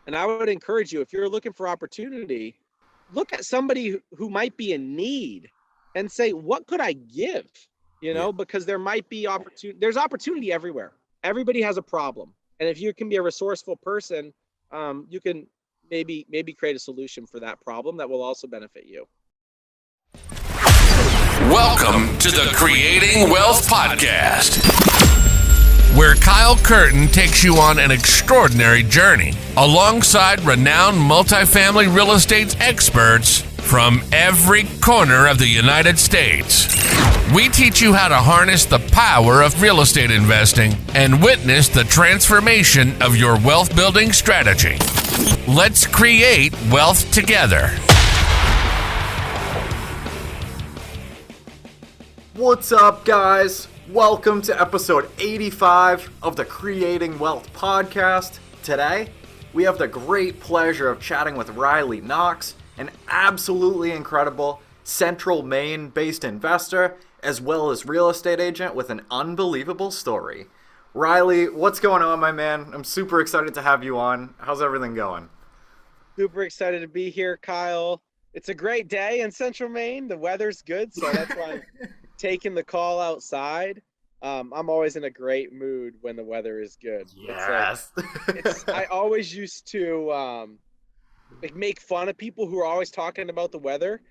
And I would encourage you, if you're looking for opportunity, look at somebody who might be in need and say, what could I give? Because there might be opportunity. There's opportunity everywhere. Everybody has a problem. And if you can be a resourceful person, you can maybe create a solution for that problem that will also benefit you. Welcome to the Creating Wealth Podcast, where Kyle Curtin takes you on an extraordinary journey alongside renowned multifamily real estate experts from every corner of the United States. We teach you how to harness the power of real estate investing and witness the transformation of your wealth building strategy. Let's create wealth together. What's up, guys? Welcome to episode 85 of the Creating Wealth Podcast. Today, we have the great pleasure of chatting with Riley Knox, an absolutely incredible Central Maine-based investor, as well as real estate agent with an unbelievable story. Riley, what's going on, my man? I'm super excited to have you on. How's everything going? Super excited to be here, Kyle. It's a great day in Central Maine. The weather's good, so that's why I'm taking the call outside. I'm always in a great mood when the weather is good. Yes. I always used to make fun of people who are always talking about the weather.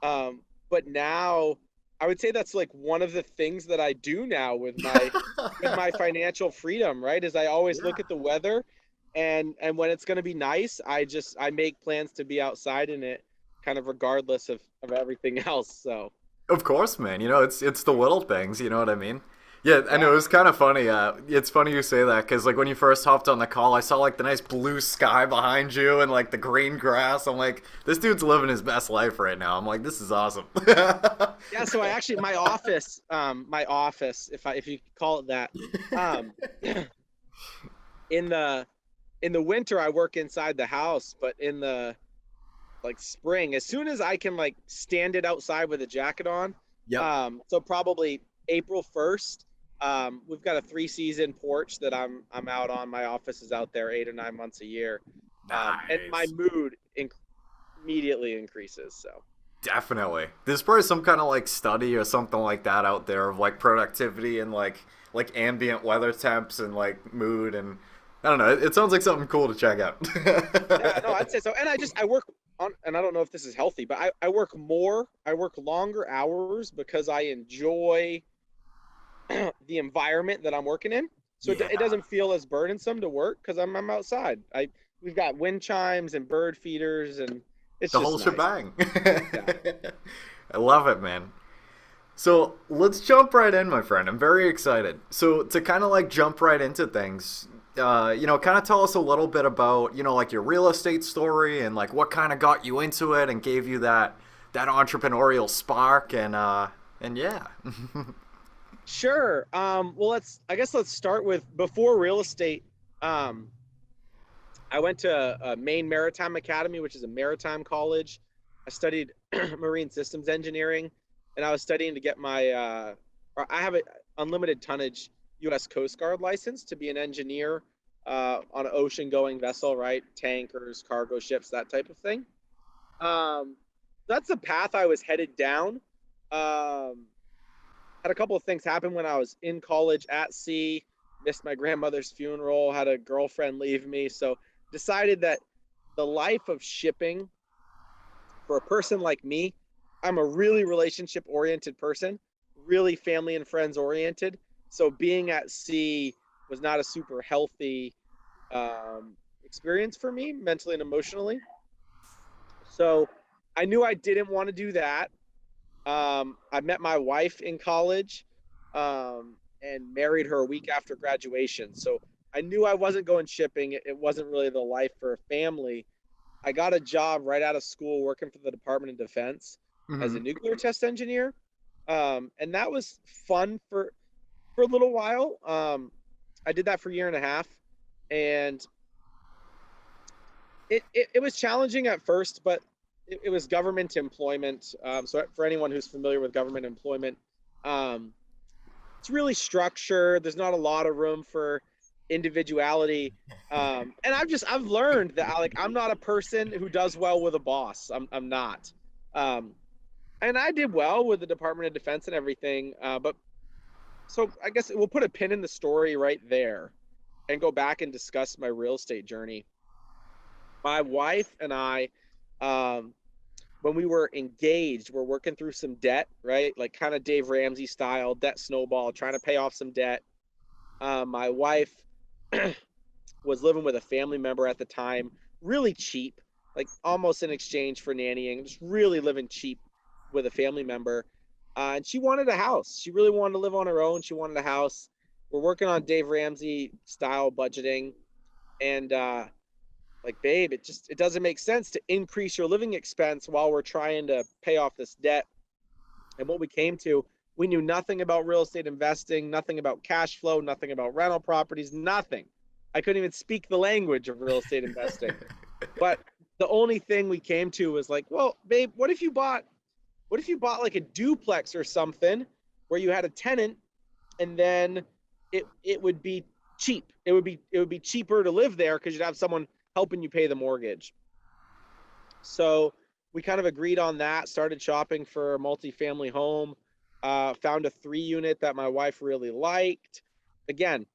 But now I would say that's like one of the things that I do now with my financial freedom, right? Is I always look at the weather and when it's going to be nice, I make plans to be outside in it, kind of regardless of everything else. So of course, man. It's the little things, you know what I mean? Yeah, I know, it was kind of funny. It's funny you say that, because like when you first hopped on the call, I saw like the nice blue sky behind you and like the green grass. I'm like, this dude's living his best life right now. I'm like, this is awesome. Yeah, so my office, if you call it that, in the winter I work inside the house, but in the spring, as soon as I can stand it outside with a jacket on. Yeah. So probably April 1st, we've got a 3-season porch that I'm out on. My office is out there 8 or 9 months a year. Nice. And my mood immediately increases. So definitely. There's probably some kind of study or something like that out there of productivity and like ambient weather temps and mood, and I don't know. It sounds like something cool to check out. Yeah, no, I'd say so. And I work on, and I don't know if this is healthy, but I work longer hours because I enjoy the environment that I'm working in. So it doesn't feel as burdensome to work because I'm outside. We've got wind chimes and bird feeders, and it's the just whole nice. Shebang. Yeah. I love it, man. So let's jump right in, my friend. I'm very excited. So to kind of jump right into things, kind of tell us a little bit about, your real estate story and what kind of got you into it and gave you that entrepreneurial spark and yeah. Sure. Well, let's start with before real estate. I went to Maine Maritime Academy, which is a maritime college. I studied marine systems engineering, and I was studying to get my I have an unlimited tonnage U.S. Coast Guard license to be an engineer on an ocean-going vessel, right? Tankers, cargo ships, that type of thing. That's the path I was headed down. Had a couple of things happen when I was in college at sea. Missed my grandmother's funeral. Had a girlfriend leave me. So decided that the life of shipping, for a person like me, I'm a really relationship-oriented person, really family and friends-oriented. So being at sea was not a super healthy experience for me, mentally and emotionally. So I knew I didn't want to do that. I met my wife in college and married her a week after graduation. So I knew I wasn't going shipping. It wasn't really the life for a family. I got a job right out of school working for the Department of Defense as a nuclear test engineer. And that was fun for a little while. I did that for a year and a half, and it was challenging at first, but it was government employment. So for anyone who's familiar with government employment, it's really structured. There's not a lot of room for individuality. And I've learned that I'm not a person who does well with a boss. I'm not. And I did well with the Department of Defense and everything. But so I guess we'll put a pin in the story right there and go back and discuss my real estate journey. My wife and I, when we were engaged, we're working through some debt, right? Like kind of Dave Ramsey style debt snowball, trying to pay off some debt. My wife was living with a family member at the time, really cheap, like almost in exchange for nannying, just really living cheap with a family member. And she wanted a house. She really wanted to live on her own. She wanted a house. We're working on Dave Ramsey style budgeting. And like, babe, it doesn't make sense to increase your living expense while we're trying to pay off this debt. And what we came to, we knew nothing about real estate investing, nothing about cash flow, nothing about rental properties, nothing. I couldn't even speak the language of real estate investing. But the only thing we came to was like, well, babe, what if you bought like a duplex or something where you had a tenant, and then it would be cheap. It would be cheaper to live there because you'd have someone helping you pay the mortgage. So we kind of agreed on that, started shopping for a multifamily home, found a 3-unit that my wife really liked. Again,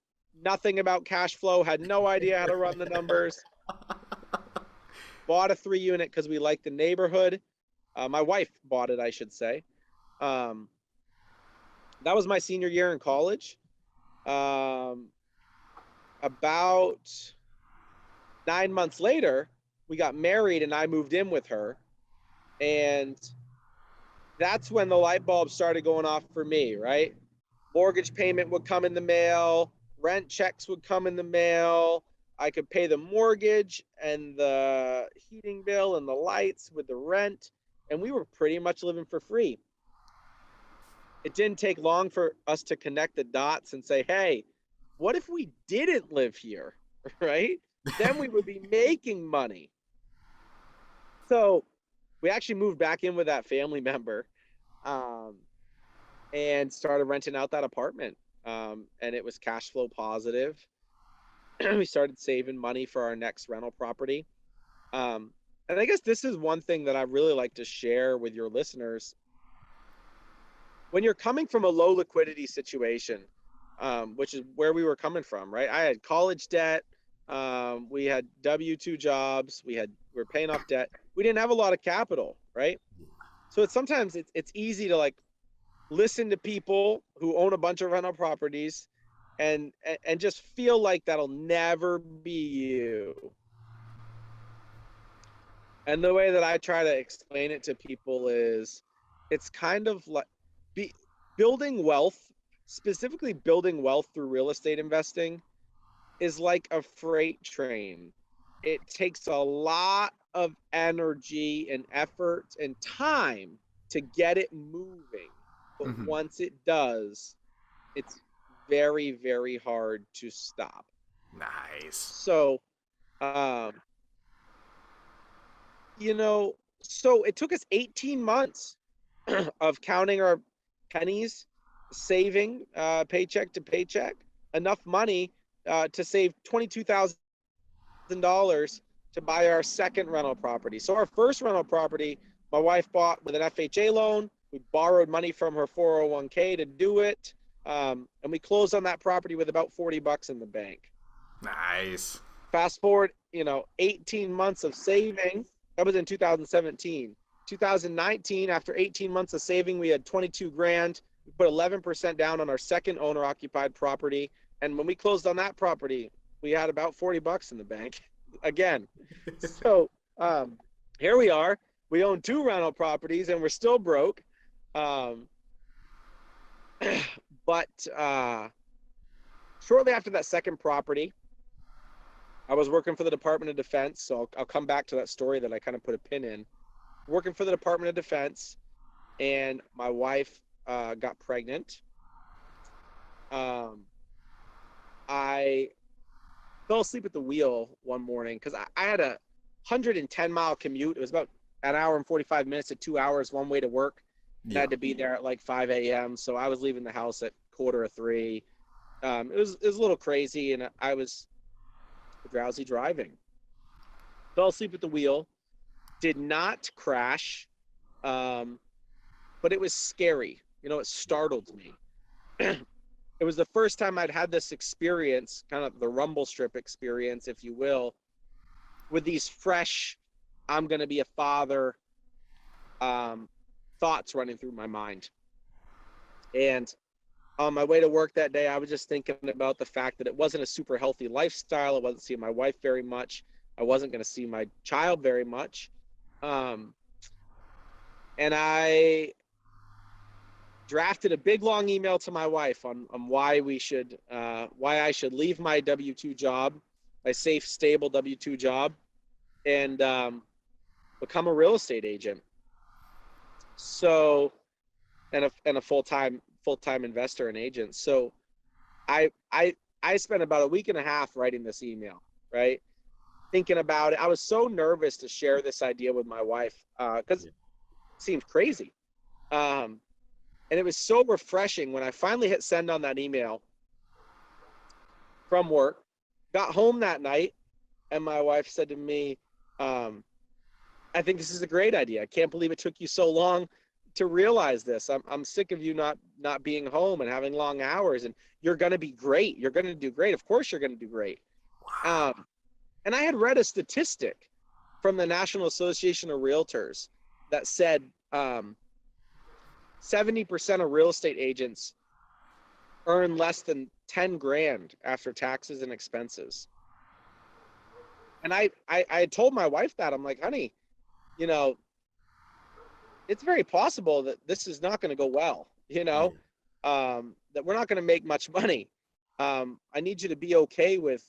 nothing about cash flow, had no idea how to run the numbers. Bought a 3-unit because we liked the neighborhood. My wife bought it, I should say. That was my senior year in college. About 9 months later, we got married and I moved in with her. And that's when the light bulb started going off for me, right? Mortgage payment would come in the mail, rent checks would come in the mail. I could pay the mortgage and the heating bill and the lights with the rent. And we were pretty much living for free. It didn't take long for us to connect the dots and say, hey, what if we didn't live here, right? Then we would be making money. So we actually moved back in with that family member and started renting out that apartment. And it was cash flow positive. We started saving money for our next rental property. And I guess this is one thing that I really like to share with your listeners. When you're coming from a low liquidity situation, which is where we were coming from, right? I had college debt. We had W-2 jobs. We were paying off debt. We didn't have a lot of capital, right? So sometimes it's easy to like listen to people who own a bunch of rental properties and just feel like that'll never be you. And the way that I try to explain it to people is it's kind of like building wealth, specifically building wealth through real estate investing, is like a freight train. It takes a lot of energy and effort and time to get it moving. But once it does, it's very, very hard to stop. Nice. So, so it took us 18 months of counting our pennies, saving paycheck to paycheck, enough money to save $22,000 to buy our second rental property. So our first rental property, my wife bought with an FHA loan. We borrowed money from her 401k to do it. And we closed on that property with about $40 in the bank. Nice. Fast forward, 18 months of saving. That was in 2017. 2019, after 18 months of saving, we had 22 grand. We put 11% down on our second owner occupied property. And when we closed on that property, we had about $40 in the bank again. So here we are. We own 2 rental properties and we're still broke. But shortly after that second property, I was working for the Department of Defense. So I'll come back to that story that I kind of put a pin in. Working for the Department of Defense, and my wife got pregnant. I fell asleep at the wheel one morning because I had a 110-mile commute. It was about an hour and 45 minutes to 2 hours one way to work. Yeah. I had to be there at like 5 a.m. So I was leaving the house at 2:45. it was a little crazy, and I was drowsy driving. Fell asleep at the wheel. Did not crash, but it was scary. It startled me. It was the first time I'd had this experience, kind of the rumble strip experience, if you will, with these fresh, I'm going to be a father thoughts running through my mind. And on my way to work that day, I was just thinking about the fact that it wasn't a super healthy lifestyle. I wasn't seeing my wife very much. I wasn't going to see my child very much. And I drafted a big long email to my wife on why I should leave my W-2 job, my safe, stable W-2 job, and become a real estate agent. So, and a full-time investor and agent. So I spent about a week and a half writing this email, right? Thinking about it. I was so nervous to share this idea with my wife because it seemed crazy. And it was so refreshing when I finally hit send on that email from work, got home that night, and my wife said to me, I think this is a great idea. I can't believe it took you so long to realize this. I'm sick of you not being home and having long hours, and you're going to be great. You're going to do great. Of course you're going to do great. And I had read a statistic from the National Association of Realtors that said 70% of real estate agents earn less than 10 grand after taxes and expenses. And I had told my wife that. I'm like, honey, it's very possible that this is not going to go well, that we're not going to make much money. I need you to be okay with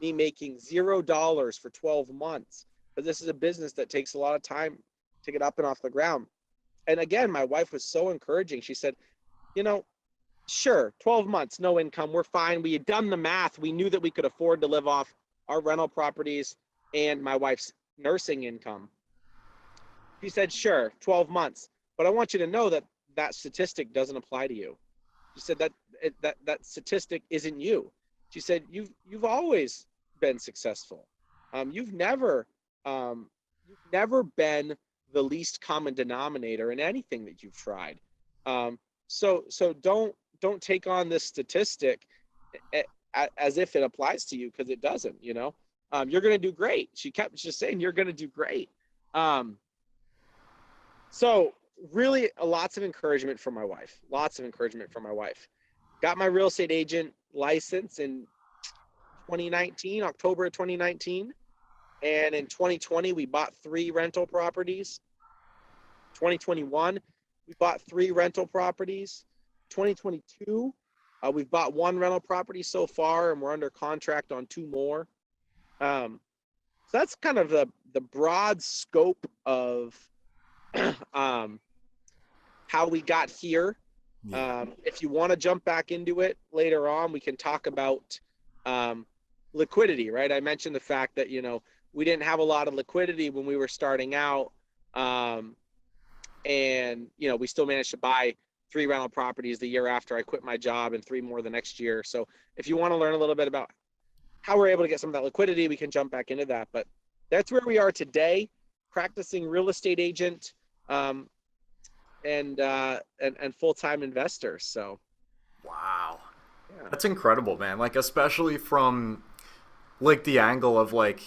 me making $0 for 12 months. But this is a business that takes a lot of time to get up and off the ground. And again, my wife was so encouraging. She said, sure, 12 months, no income, we're fine. We had done the math. We knew that we could afford to live off our rental properties and my wife's nursing income. She said, sure, 12 months. But I want you to know that that statistic doesn't apply to you. She said that statistic isn't you. She said, you've always been successful. You've never been the least common denominator in anything that you've tried. So don't take on this statistic as if it applies to you, because it doesn't. You're going to do great. She kept just saying, you're going to do great. So really lots of encouragement from my wife. Got my real estate agent license in 2019, October of 2019. And in 2020, we bought 3 rental properties. 2021, we bought 3 rental properties. 2022, we've bought 1 rental property so far, and we're under contract on 2 more. So that's kind of the broad scope of how we got here. If you want to jump back into it later on, we can talk about liquidity, right? I mentioned the fact that, we didn't have a lot of liquidity when we were starting out. And, we still managed to buy 3 rental properties the year after I quit my job and 3 more the next year. So if you want to learn a little bit about how we're able to get some of that liquidity, we can jump back into that. But that's where we are today, practicing real estate agent and full-time investor. So. Wow. Yeah. That's incredible, man. Like, especially from like the angle of like,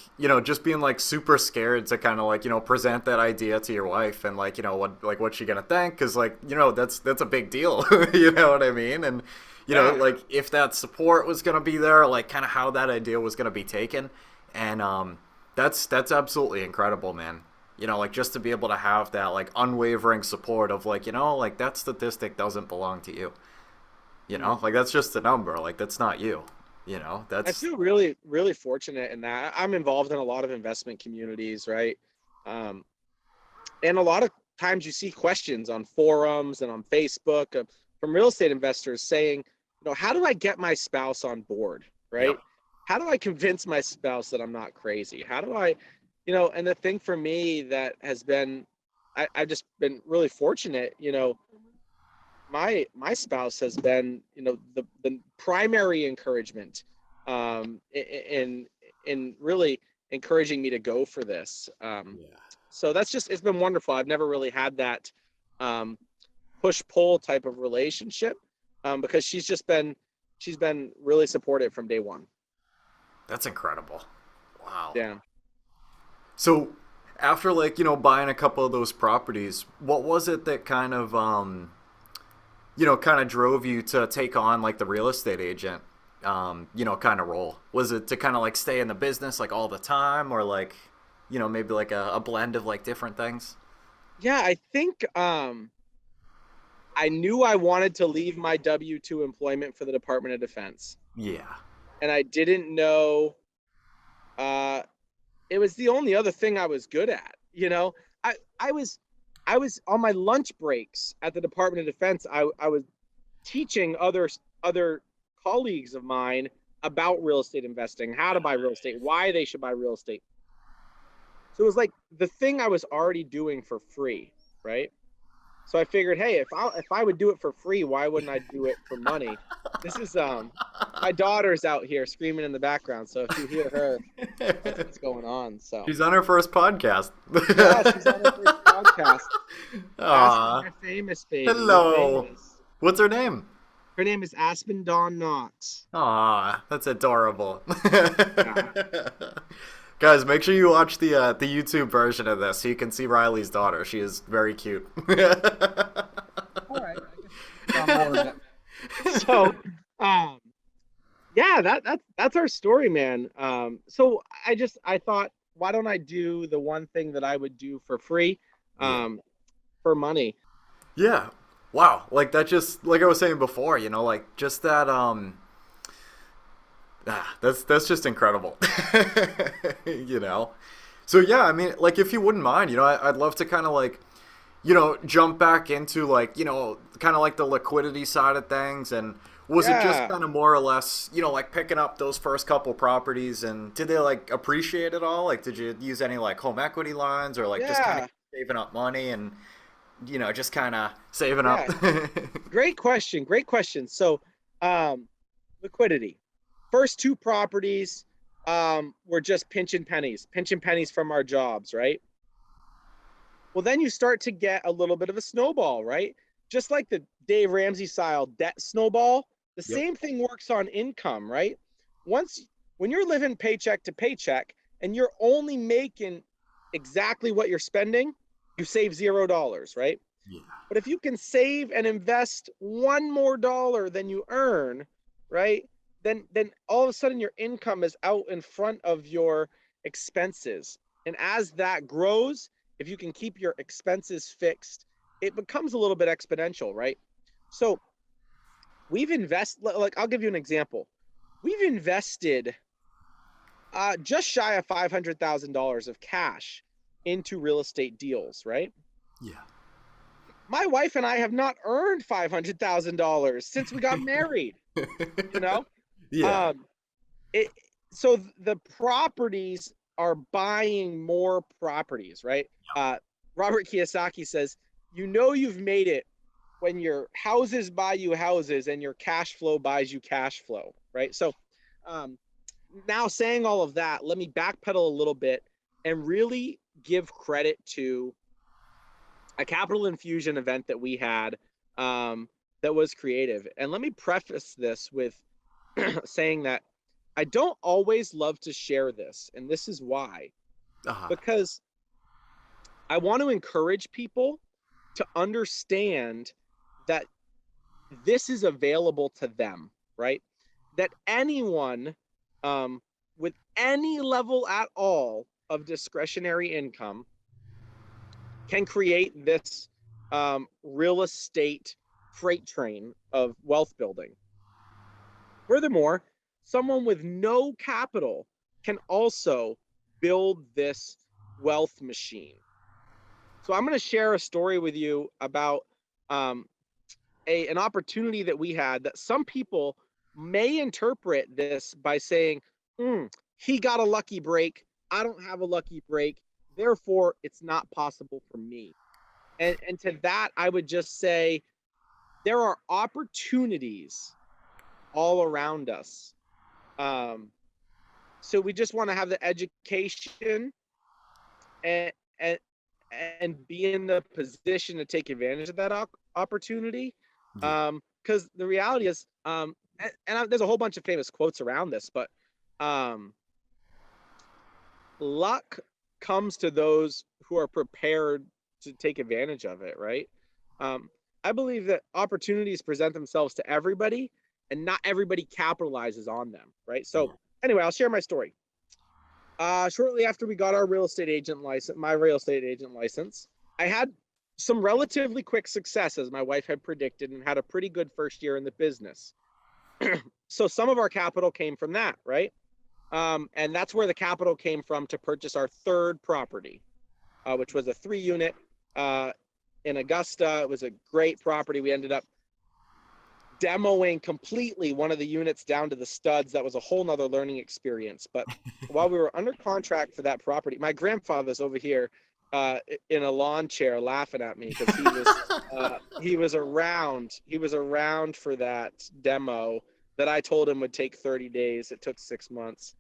just being like super scared to kind of like, present that idea to your wife and like, what's she gonna think? Because like, that's a big deal. You know what I mean? And like if that support was gonna be there, like kind of how that idea was gonna be taken. And that's absolutely incredible, man. Like just to be able to have that like unwavering support of like, like that statistic doesn't belong to you. Like that's just a number. Like that's not you. I feel really, really fortunate in that I'm involved in a lot of investment communities, right? And a lot of times you see questions on forums and on Facebook from real estate investors saying, how do I get my spouse on board, right? Yep. How do I convince my spouse that I'm not crazy? How do I, and the thing for me that has been, I've just been really fortunate, my spouse has been, the primary encouragement, in really encouraging me to go for this. Yeah. So it's been wonderful. I've never really had that push pull type of relationship, because she's been really supportive from day one. That's incredible. Wow. Yeah. So after buying a couple of those properties, what was it that kind of kind of drove you to take on like the real estate agent kind of role? Was it to kind of like stay in the business like all the time, or like maybe like a blend of like different things? Yeah, I think I knew I wanted to leave my W-2 employment for the Department of Defense, Yeah. and I didn't know uh it was the only other thing I was good at. I was on my lunch breaks at the Department of Defense. I was teaching other colleagues of mine about real estate investing, how to buy real estate, why they should buy real estate. So it was like the thing I was already doing for free, right? So I figured, hey, if I would do it for free, why wouldn't I do it for money? This is my daughter's out here screaming in the background, so if you hear her, that's what's going on. So She's on her first podcast. yeah, she's on her first podcast. Aw. Aspen, my famous baby. Hello. Famous. What's her name? Her name is Aspen Dawn Knox. Aw, that's adorable. Yeah. Guys, make sure you watch the YouTube version of this so you can see Riley's daughter. She is very cute. All right. I guess more of it. So, yeah, that's our story, man. So I thought, why don't I do the one thing that I would do for free, for money? Yeah. Wow. Like that, just like I was saying before, like just that that's just incredible. So yeah, I mean, like if you wouldn't mind, I'd love to kind of like jump back into like kind of like the liquidity side of things. And was it just kind of more or less like picking up those first couple properties, and did they like appreciate it all? Like did you use any like home equity lines, or like just kind of saving up money and just kind of saving up? Great question. So liquidity. First two properties were just pinching pennies from our jobs, right? Well, then you start to get a little bit of a snowball, right? Just like the Dave Ramsey style debt snowball, the same thing works on income, right? When you're living paycheck to paycheck and you're only making exactly what you're spending, you save $0, right? Yeah. But if you can save and invest one more dollar than you earn, right? Then all of a sudden your income is out in front of your expenses. And as that grows, if you can keep your expenses fixed, it becomes a little bit exponential, right? So we've invested, like I'll give you an example. We've invested just shy of $500,000 of cash into real estate deals, right? Yeah. My wife and I have not earned $500,000 since we got married, Yeah. So the properties are buying more properties, right? Robert Kiyosaki says, you've made it when your houses buy you houses and your cash flow buys you cash flow, right? So now saying all of that, let me backpedal a little bit and really give credit to a capital infusion event that we had that was creative. And let me preface this with saying that I don't always love to share this, and this is why. Because I want to encourage people to understand that this is available to them, right? That anyone with any level at all of discretionary income can create this real estate freight train of wealth building. Furthermore, someone with no capital can also build this wealth machine. So I'm going to share a story with you about an opportunity that we had that some people may interpret this by saying, he got a lucky break. I don't have a lucky break. Therefore, it's not possible for me. And to that, I would just say, there are opportunities all around us. So we just want to have the education and, and, and be in the position to take advantage of that opportunity. Because the reality is, there's a whole bunch of famous quotes around this, but luck comes to those who are prepared to take advantage of it, right? I believe that opportunities present themselves to everybody, and not everybody capitalizes on them, right? So anyway, I'll share my story. Shortly after we got our real estate agent license, my real estate agent license, I had some relatively quick success, as my wife had predicted, and had a pretty good first year in the business. So some of our capital came from that, right? And that's where the capital came from to purchase our third property, which was a 3-unit in Augusta. It was a great property. We ended up demoing completely one of the units down to the studs. That was a whole nother learning experience. But while we were under contract for that property, my grandfather's over here in a lawn chair laughing at me because he was around for that demo that I told him would take 30 days. It took 6 months.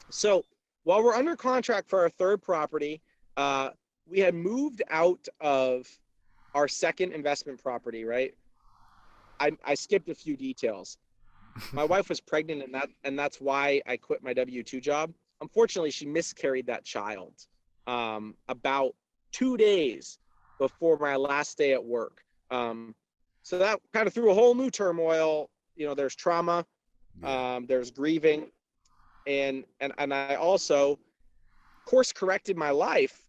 So while we're under contract for our third property, we had moved out of our second investment property, right? I skipped a few details. My wife was pregnant, and that's why I quit my W-2 job. Unfortunately, she miscarried that child about 2 days before my last day at work. So that kind of threw a whole new turmoil. You know, there's trauma, there's grieving, and I also course corrected my life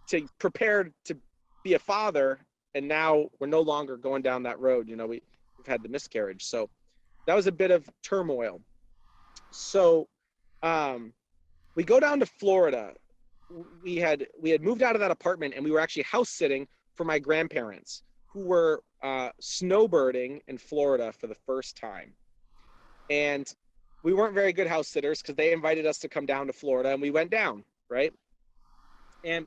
to prepare to be a father, and now we're no longer going down that road. You know, we've had the miscarriage, so that was a bit of turmoil. So we go down to Florida. We had moved out of that apartment, and we were actually house sitting for my grandparents, who were snowbirding in Florida for the first time. And we weren't very good house sitters because they invited us to come down to Florida, and we went down, right? And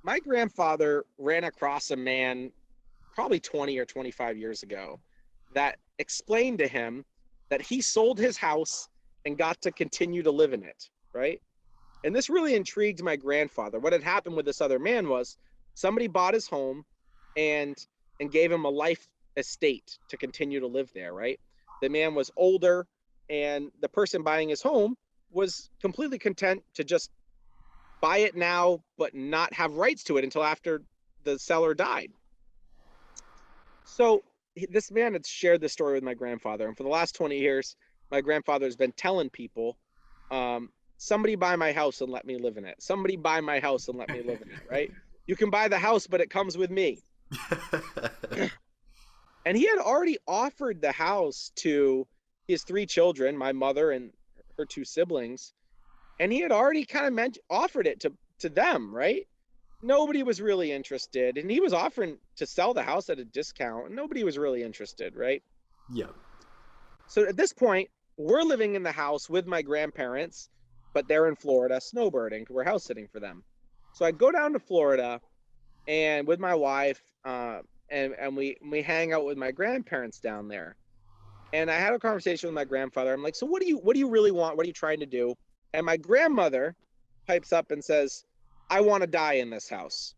my grandfather ran across a man probably 20 or 25 years ago that explained to him that he sold his house and got to continue to live in it, right? And this really intrigued my grandfather. What had happened with this other man was somebody bought his home and gave him a life estate to continue to live there, right? The man was older, and the person buying his home was completely content to just buy it now, but not have rights to it until after the seller died. So this man had shared this story with my grandfather, and for the last 20 years, my grandfather has been telling people, somebody buy my house and let me live in it. Somebody buy my house and let me live in it, right? You can buy the house, but it comes with me. And he had already offered the house to his 3 children, my mother and her 2 siblings. And he had already kind of offered it to them, right? Nobody was really interested. And he was offering to sell the house at a discount, and nobody was really interested, right? Yeah. So at this point, we're living in the house with my grandparents, but they're in Florida snowbirding. We're house sitting for them. So I go down to Florida and with my wife, and we hang out with my grandparents down there. And I had a conversation with my grandfather. I'm like, so what do you really want? What are you trying to do? And my grandmother pipes up and says, I want to die in this house.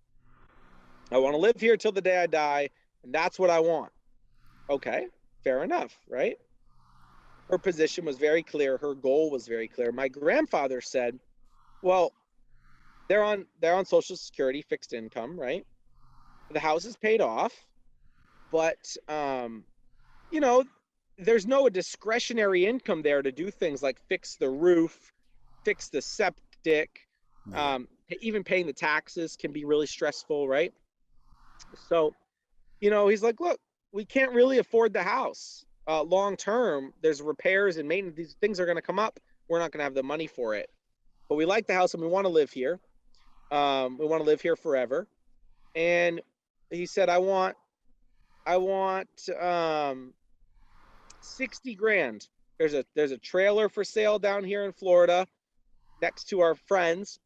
I want to live here till the day I die, and that's what I want. Okay, fair enough, right? Her position was very clear. Her goal was very clear. My grandfather said, well, they're on Social Security, fixed income, right? The house is paid off, but you know, there's no discretionary income there to do things like fix the roof, fix the septic. Even paying the taxes can be really stressful, right? So, you know, he's like, look, we can't really afford the house long term. There's repairs and maintenance. These things are going to come up. We're not going to have the money for it. But we like the house and we want to live here. We want to live here forever. And he said, I want 60 grand. There's a trailer for sale down here in Florida next to our friends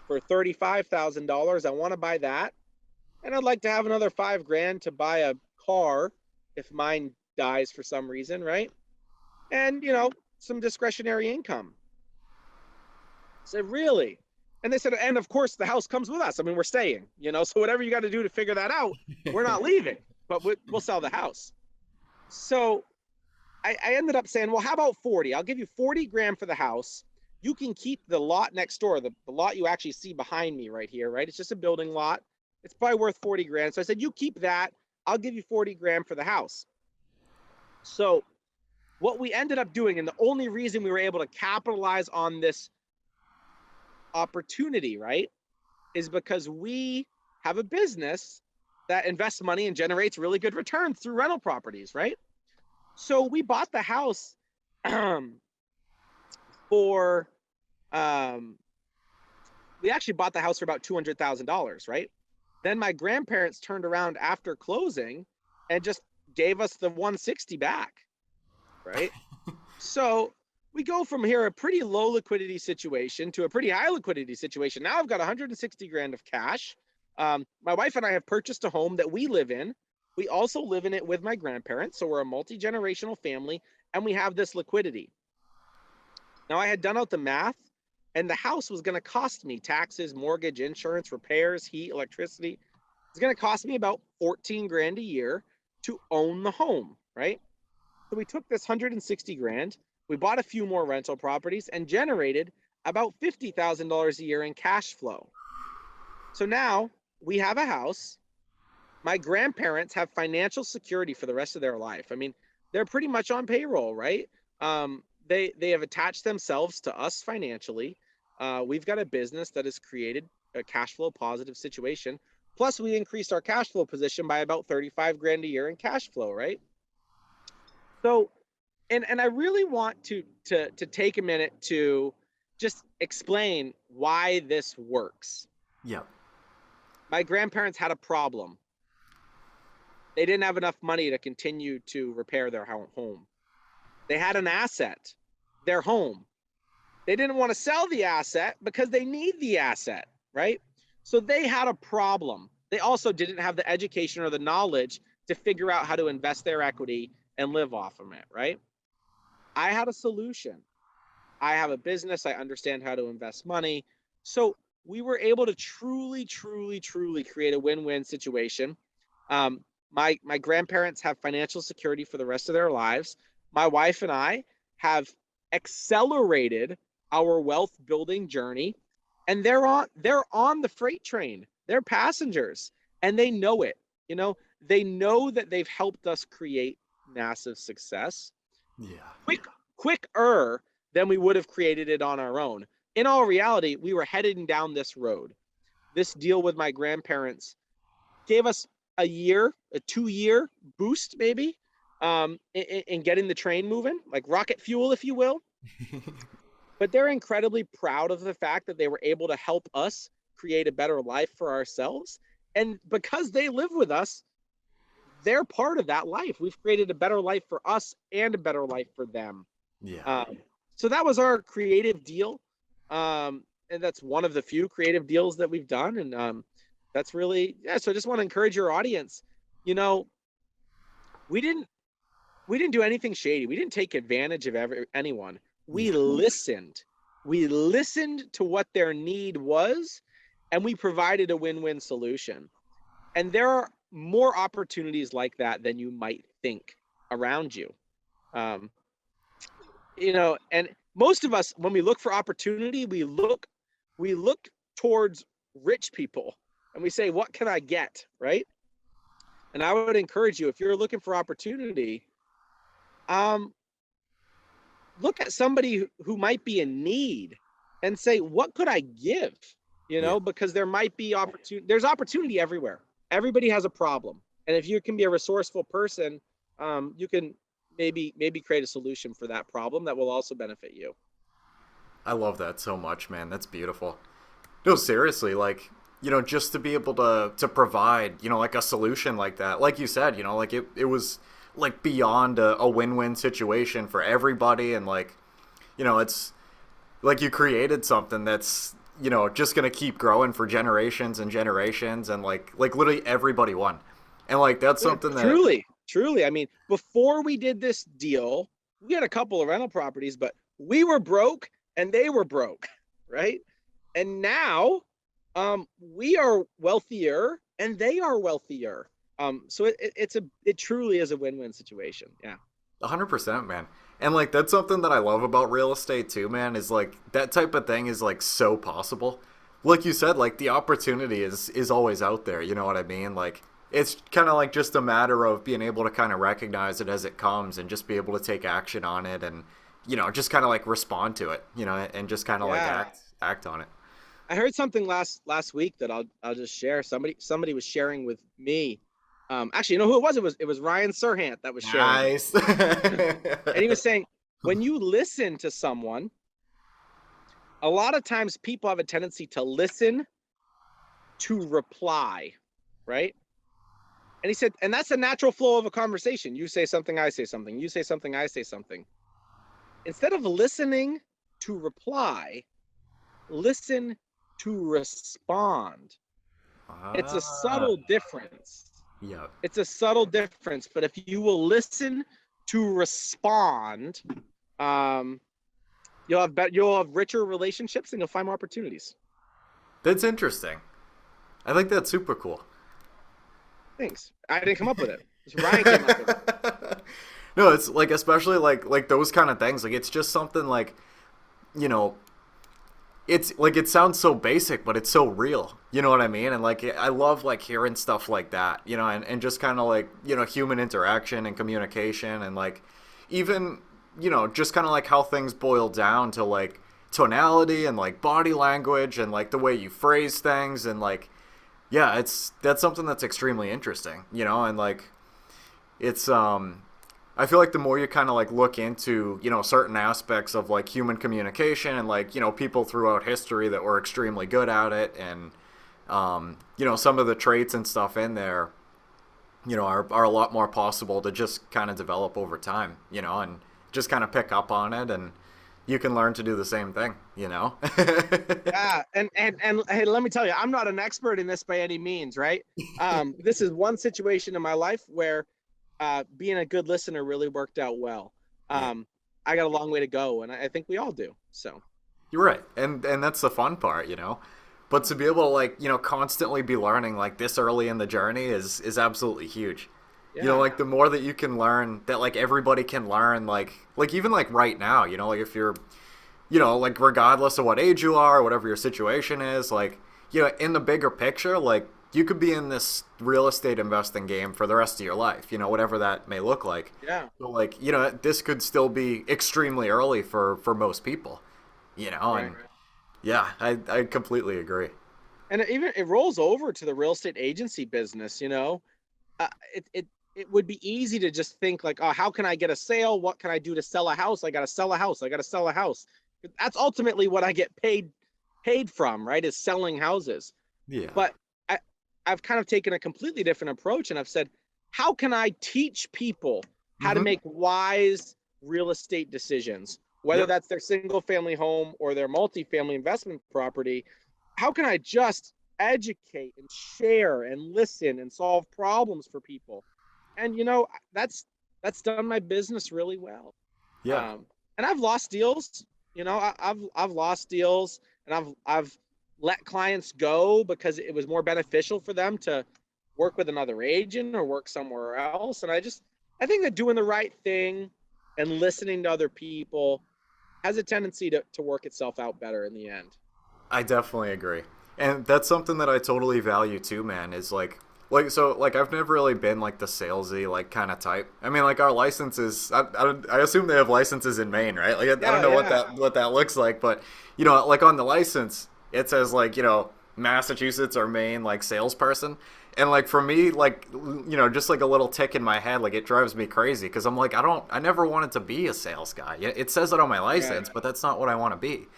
for $35,000. I want to buy that. And I'd like to have another $5 grand to buy a car if mine dies for some reason, right? And, some discretionary income. I said, really? And they said, and of course, the house comes with us. I mean, we're staying, so whatever you got to do to figure that out, we're not leaving, but we'll sell the house. So I ended up saying, well, how about 40? I'll give you 40 grand for the house. You can keep the lot next door, the lot you actually see behind me right here, right? It's just a building lot. It's probably worth 40 grand. So I said, you keep that. I'll give you 40 grand for the house. So what we ended up doing, and the only reason we were able to capitalize on this opportunity, right, is because we have a business that invests money and generates really good returns through rental properties, right? So we bought the house for we actually bought the house for about $200,000, right? Then my grandparents turned around after closing and just gave us the 160 back, right? So we go from here, a pretty low liquidity situation to a pretty high liquidity situation. Now I've got 160 grand of cash. My wife and I have purchased a home that we live in. We also live in it with my grandparents. So we're a multi-generational family and we have this liquidity. Now I had done out the math and the house was going to cost me taxes, mortgage, insurance, repairs, heat, electricity. It's going to cost me about 14 grand a year to own the home, right? So we took this 160 grand. We bought a few more rental properties and generated about $50,000 a year in cash flow. So now we have a house. My grandparents have financial security for the rest of their life. I mean, they're pretty much on payroll, right? They have attached themselves to us financially. We've got a business that has created a cash flow positive situation. Plus, we increased our cash flow position by about 35 grand a year in cash flow, right? So, and I really want to take a minute to just explain why this works. Yeah. My grandparents had a problem. They didn't have enough money to continue to repair their home. They had an asset, their home. They didn't want to sell the asset because they need the asset, right? So they had a problem. They also didn't have the education or the knowledge to figure out how to invest their equity and live off of it, right? I had a solution. I have a business. I understand how to invest money. So we were able to truly create a win-win situation. My grandparents have financial security for the rest of their lives. My wife and I have accelerated our wealth building journey, and they're on the freight train. They're passengers, and they know it. They know that they've helped us create massive success. Yeah. Quicker than we would have created it on our own. In all reality, we were heading down this road. This deal with my grandparents gave us a 2-year boost, maybe, in getting the train moving, like rocket fuel, if you will. But they're incredibly proud of the fact that they were able to help us create a better life for ourselves. And because they live with us, they're part of that life. We've created a better life for us and a better life for them. Yeah. So that was our creative deal. And that's one of the few creative deals that we've done. And that's really, so I just want to encourage your audience. We didn't do anything shady. We didn't take advantage of anyone. We listened. We listened to what their need was, and we provided a win-win solution. And there are more opportunities like that than you might think around you. And most of us, when we look for opportunity, we look towards rich people and we say, what can I get? Right. And I would encourage you, if you're looking for opportunity, look at somebody who might be in need and say, what could I give? Because there might be opportunity. There's opportunity everywhere. Everybody has a problem. And if you can be a resourceful person, you can maybe create a solution for that problem that will also benefit you. I love that so much, man. That's beautiful. No, seriously, just to be able to provide, like a solution like that, like you said, it was like beyond a win-win situation for everybody. And it's like you created something that's, just going to keep growing for generations and generations. And like literally everybody won. And like, that's something that truly. I mean, before we did this deal, we had a couple of rental properties, but we were broke and they were broke, right? And now we are wealthier and they are wealthier. So it truly is a win-win situation. Yeah. 100%, man. And like, that's something that I love about real estate too, man, is like that type of thing is like so possible. Like you said, like the opportunity is always out there. You know what I mean? Like, it's kind of like just a matter of being able to kind of recognize it as it comes and just be able to take action on it and, you know, just kind of like respond to it, you know, and just kind of like act on it. I heard something last week that I'll just share. Somebody was sharing with me. Actually, you know who it was? It was Ryan Serhant that was sharing. Nice. And he was saying, when you listen to someone, a lot of times people have a tendency to listen to reply, right? And he said, and that's a natural flow of a conversation. You say something, I say something. You say something, I say something. Instead of listening to reply, listen to respond. It's a subtle difference. Yeah. It's a subtle difference, but if you will listen to respond, you'll have richer relationships and you'll find more opportunities. That's interesting. I think that's super cool. Thanks. I didn't come up with it. It's Ryan came up with it. No, it's like, especially like those kind of things. Like, it's just something like, you know, it's like, it sounds so basic, but it's so real. You know what I mean? And like, I love like hearing stuff like that, you know, and just kind of like, you know, human interaction and communication and like even, you know, just kind of like how things boil down to like tonality and like body language and like the way you phrase things. And like, yeah, that's something that's extremely interesting, you know, and like, it's, I feel like the more you kind of like look into, you know, certain aspects of like human communication and like, you know, people throughout history that were extremely good at it and, you know, some of the traits and stuff in there, you know, are a lot more possible to just kind of develop over time, you know, and just kind of pick up on it and you can learn to do the same thing, you know? Yeah. And hey, let me tell you, I'm not an expert in this by any means, right? This is one situation in my life where being a good listener really worked out well. I got a long way to go, and I think we all do. So you're right, and that's the fun part, you know. But to be able to like, you know, constantly be learning like this early in the journey is absolutely huge. Yeah. You know, like the more that you can learn, that like everybody can learn, like even like right now, you know, like if you're, you know, like regardless of what age you are or whatever your situation is, like, you know, in the bigger picture, like you could be in this real estate investing game for the rest of your life, you know, whatever that may look like. Yeah. So like, you know, this could still be extremely early for most people, you know, right, and yeah, I completely agree. And it rolls over to the real estate agency business, you know. It would be easy to just think like, oh, how can I get a sale? What can I do to sell a house? I got to sell a house. I got to sell a house. That's ultimately what I get paid from, right? Is selling houses. Yeah. But I've kind of taken a completely different approach, and I've said, how can I teach people how to make wise real estate decisions, whether that's their single family home or their multifamily investment property? How can I just educate and share and listen and solve problems for people? And, you know, that's done my business really well. Yeah. And I've lost deals, you know, I've lost deals, and I've let clients go because it was more beneficial for them to work with another agent or work somewhere else. And I think that doing the right thing and listening to other people has a tendency to work itself out better in the end. I definitely agree. And that's something that I totally value too, man, is like so like I've never really been like the salesy like kind of type. I mean, like our licenses, I assume they have licenses in Maine, right? Like I don't know what that looks like, but you know, like on the license it says like, you know, Massachusetts or Maine like salesperson. And like for me, like, you know, just like a little tick in my head, like it drives me crazy because I'm like, I never wanted to be a sales guy. It says it on my license, but that's not what I want to be.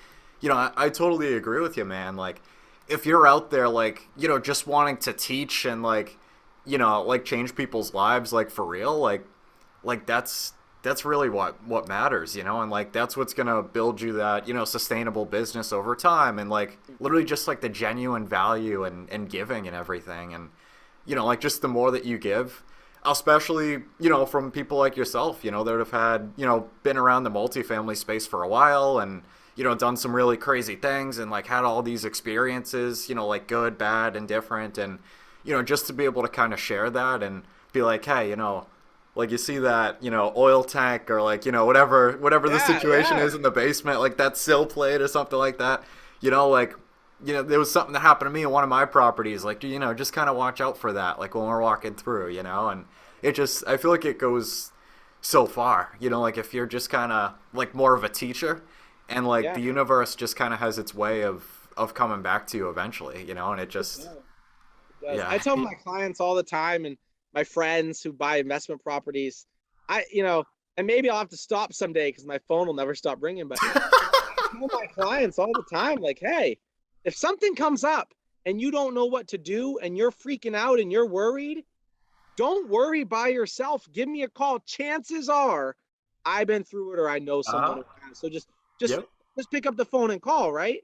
You know, I totally agree with you, man. Like if you're out there, like, you know, just wanting to teach and like, you know, like change people's lives, like for real, like that's really what matters, you know, and like that's what's gonna build you that, you know, sustainable business over time, and like literally just like the genuine value and giving and everything. And like just the more that you give, especially, from people like yourself, that have had, been around the multifamily space for a while and, done some really crazy things and like had all these experiences, like good, bad, and different. And, just to be able to kind of share that and be like, hey, like you see that, oil tank or like, whatever the situation is in the basement, like that sill plate or something like that, like, there was something that happened to me in one of my properties, like, just kind of watch out for that, like when we're walking through, and I feel like it goes so far, like if you're just kind of like more of a teacher and like the universe just kind of has its way of coming back to you eventually, and it just, I tell my clients all the time and my friends who buy investment properties, and maybe I'll have to stop someday because my phone will never stop ringing, but I tell my clients all the time, like, hey, if something comes up and you don't know what to do and you're freaking out and you're worried, don't worry by yourself. Give me a call. Chances are I've been through it or I know someone who has. So just pick up the phone and call, right?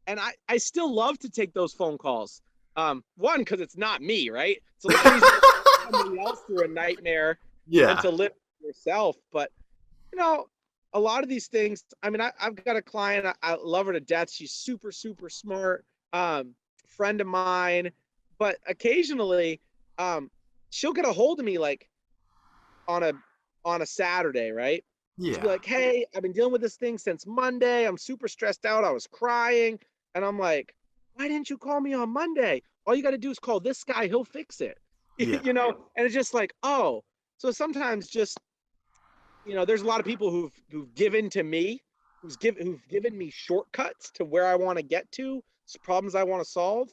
And I still love to take those phone calls. One, because it's not me, right? It's a lot easier to put somebody else through a nightmare than to live yourself. But, a lot of these things, I mean, I've got a client, I love her to death. She's super, super smart, friend of mine. But occasionally, she'll get a hold of me like on a Saturday, right? Yeah. She'll be like, hey, I've been dealing with this thing since Monday. I'm super stressed out. I was crying. And I'm like, why didn't you call me on Monday? All you got to do is call this guy. He'll fix it. Yeah. And it's just like, oh, so sometimes just, there's a lot of people who've given to me, who've given me shortcuts to where I want to get to, problems I want to solve.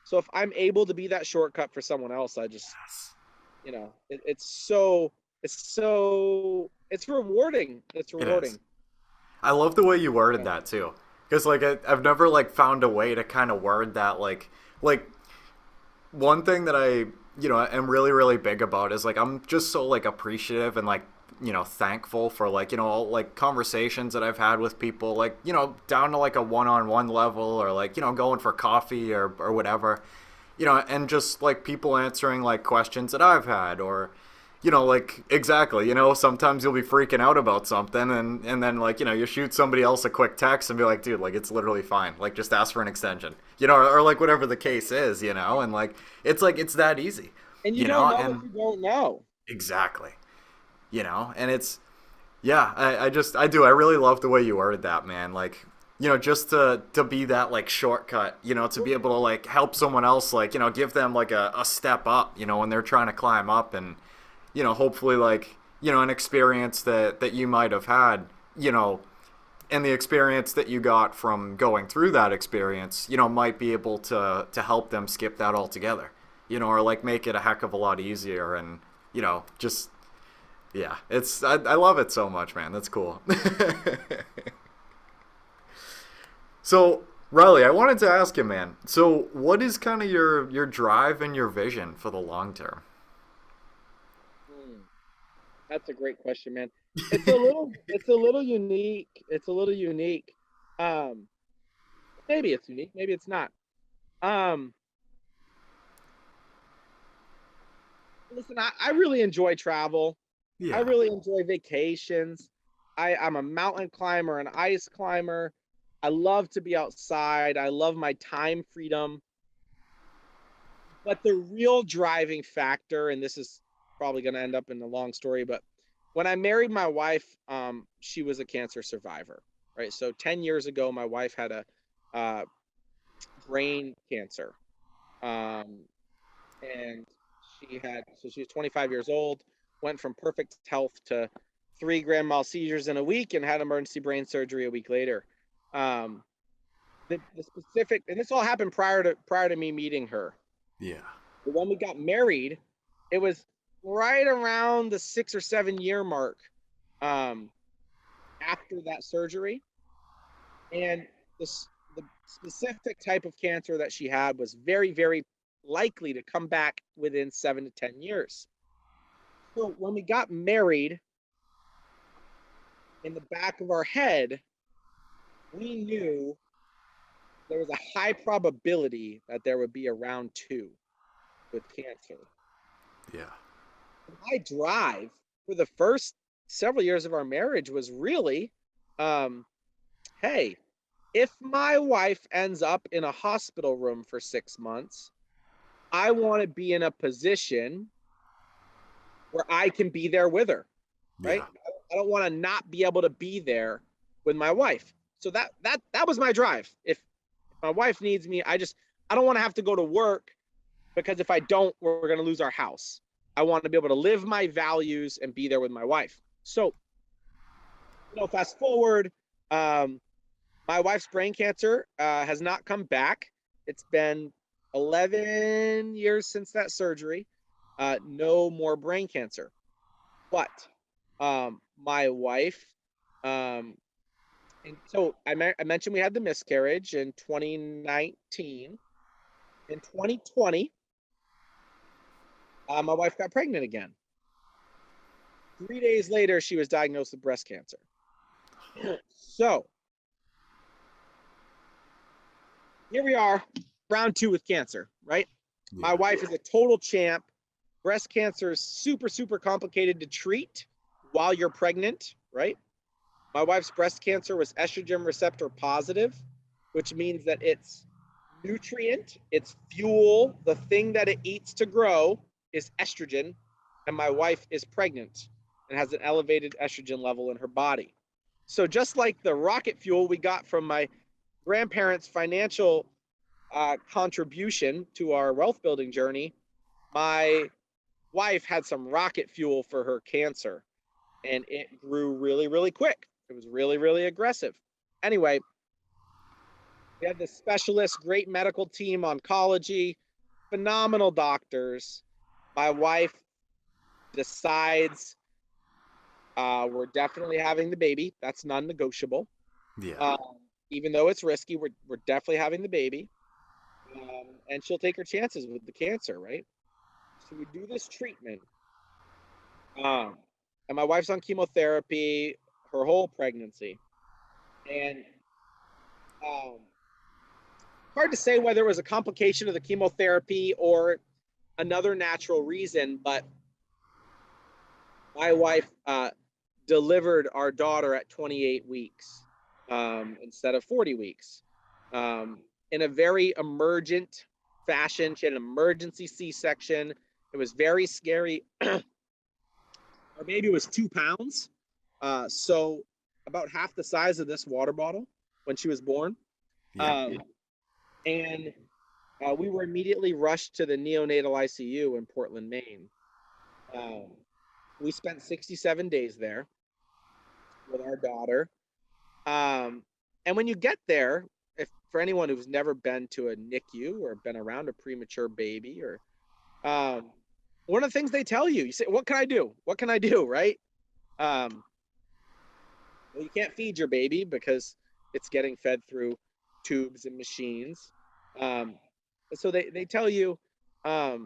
So if I'm able to be that shortcut for someone else, I just, it's rewarding. It's rewarding. I love the way you worded that too. Because like I've never like found a way to kind of word that like one thing that I am really, really big about is like I'm just so like appreciative and like thankful for like like conversations that I've had with people, like down to like a one-on-one level or like going for coffee or whatever, and just like people answering like questions that I've had or like exactly, sometimes you'll be freaking out about something and then like, you shoot somebody else a quick text and be like, dude, like it's literally fine. Like just ask for an extension, or like whatever the case is, and like it's that easy. And you don't know if you don't know. Exactly. And it's, I really love the way you worded that, man. Like, just to be that like shortcut, to be able to like help someone else, like, give them like a step up, when they're trying to climb up and, hopefully like, an experience that you might have had, and the experience that you got from going through that experience, might be able to help them skip that altogether, or like make it a heck of a lot easier and, just, yeah, I love it so much, man. That's cool. So, Riley, I wanted to ask you, man. So, what is kind of your drive and your vision for the long term? That's a great question, man. It's a little unique. It's a little unique. Maybe it's unique. Maybe it's not. Listen, I really enjoy travel. Yeah. I really enjoy vacations. I'm a mountain climber, an ice climber. I love to be outside. I love my time freedom. But the real driving factor, and this is probably going to end up in a long story, but when I married my wife, she was a cancer survivor, right? So 10 years ago, my wife had a brain cancer. And she was 25 years old, went from perfect health to 3 grand mal seizures in a week and had emergency brain surgery a week later. The specific, and this all happened prior to me meeting her. Yeah. But when we got married, it was right around the 6 or 7 year mark after that surgery. And the specific type of cancer that she had was very, very likely to come back within 7 to 10 years. So when we got married, in the back of our head, we knew there was a high probability that there would be a round 2. with cancer. Yeah. My drive for the first several years of our marriage was really, hey, if my wife ends up in a hospital room for 6 months, I want to be in a position where I can be there with her, right? Yeah. I don't want to not be able to be there with my wife. So that was my drive. If my wife needs me, I don't want to have to go to work, because if I don't, we're going to lose our house. I want to be able to live my values and be there with my wife. So, fast forward, my wife's brain cancer has not come back. It's been 11 years since that surgery. No more brain cancer. But my wife, and so I mentioned we had the miscarriage in 2019. In 2020, my wife got pregnant again. 3 days later, she was diagnosed with breast cancer. So here we are, round 2 with cancer, right? Yeah. My wife is a total champ. Breast cancer is super, super complicated to treat while you're pregnant, right? My wife's breast cancer was estrogen receptor positive, which means that its nutrient, its fuel, the thing that it eats to grow is estrogen. And my wife is pregnant and has an elevated estrogen level in her body. So just like the rocket fuel we got from my grandparents' financial contribution to our wealth building journey, my wife had some rocket fuel for her cancer, and it grew really, really quick. It was really, really aggressive. Anyway, we had this specialist, great medical team, oncology, phenomenal doctors. My wife decides we're definitely having the baby. That's non-negotiable. Yeah. Even though it's risky, we're definitely having the baby. And she'll take her chances with the cancer, right? So we do this treatment. And my wife's on chemotherapy her whole pregnancy. And hard to say whether it was a complication of the chemotherapy or another natural reason, but my wife delivered our daughter at 28 weeks instead of 40 weeks in a very emergent fashion. She had an emergency C-section. It was very scary. Our baby was 2 pounds, so about half the size of this water bottle when she was born. Yeah. And we were immediately rushed to the neonatal ICU in Portland, Maine. We spent 67 days there with our daughter. And when you get there, if for anyone who's never been to a NICU or been around a premature baby, or one of the things they tell you, you say, what can I do? What can I do? Right? Well, you can't feed your baby because it's getting fed through tubes and machines. So they tell you, a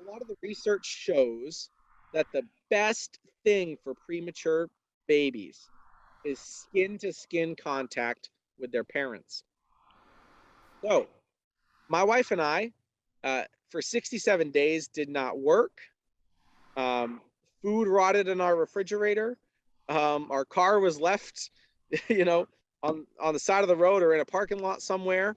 lot of the research shows that the best thing for premature babies is skin to skin contact with their parents. So my wife and I, for 67 days, did not work. Food rotted in our refrigerator. Our car was left, on the side of the road or in a parking lot somewhere.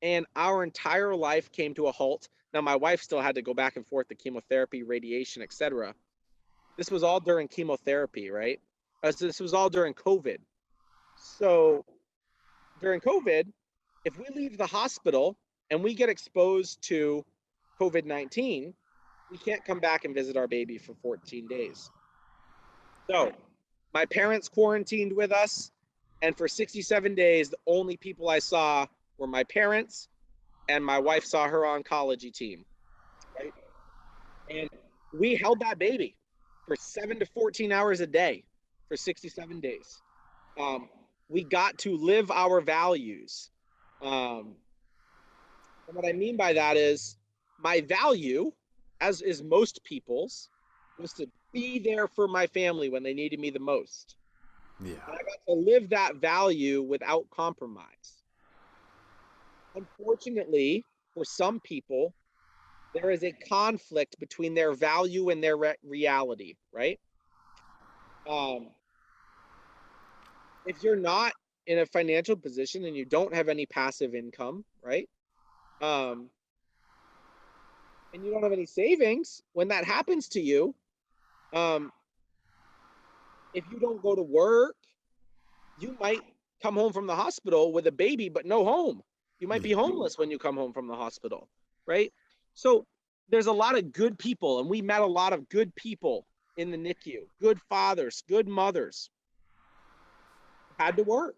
And our entire life came to a halt. Now, my wife still had to go back and forth to chemotherapy, radiation, etc. This was all during chemotherapy, right? This was all during COVID. So during COVID, if we leave the hospital and we get exposed to COVID-19, we can't come back and visit our baby for 14 days. So my parents quarantined with us. And for 67 days, the only people I saw were my parents, and my wife saw her oncology team, right? And we held that baby for 7 to 14 hours a day for 67 days. We got to live our values. And what I mean by that is my value, as is most people's, was to be there for my family when they needed me the most. Yeah. And I got to live that value without compromise. Unfortunately, for some people, there is a conflict between their value and their reality, right? Um, if you're not in a financial position and you don't have any passive income, right? Um, and you don't have any savings, when that happens to you, um, if you don't go to work, you might come home from the hospital with a baby, but no home. You might be homeless when you come home from the hospital, right? So there's a lot of good people, and we met a lot of good people in the NICU, good fathers, good mothers, had to work.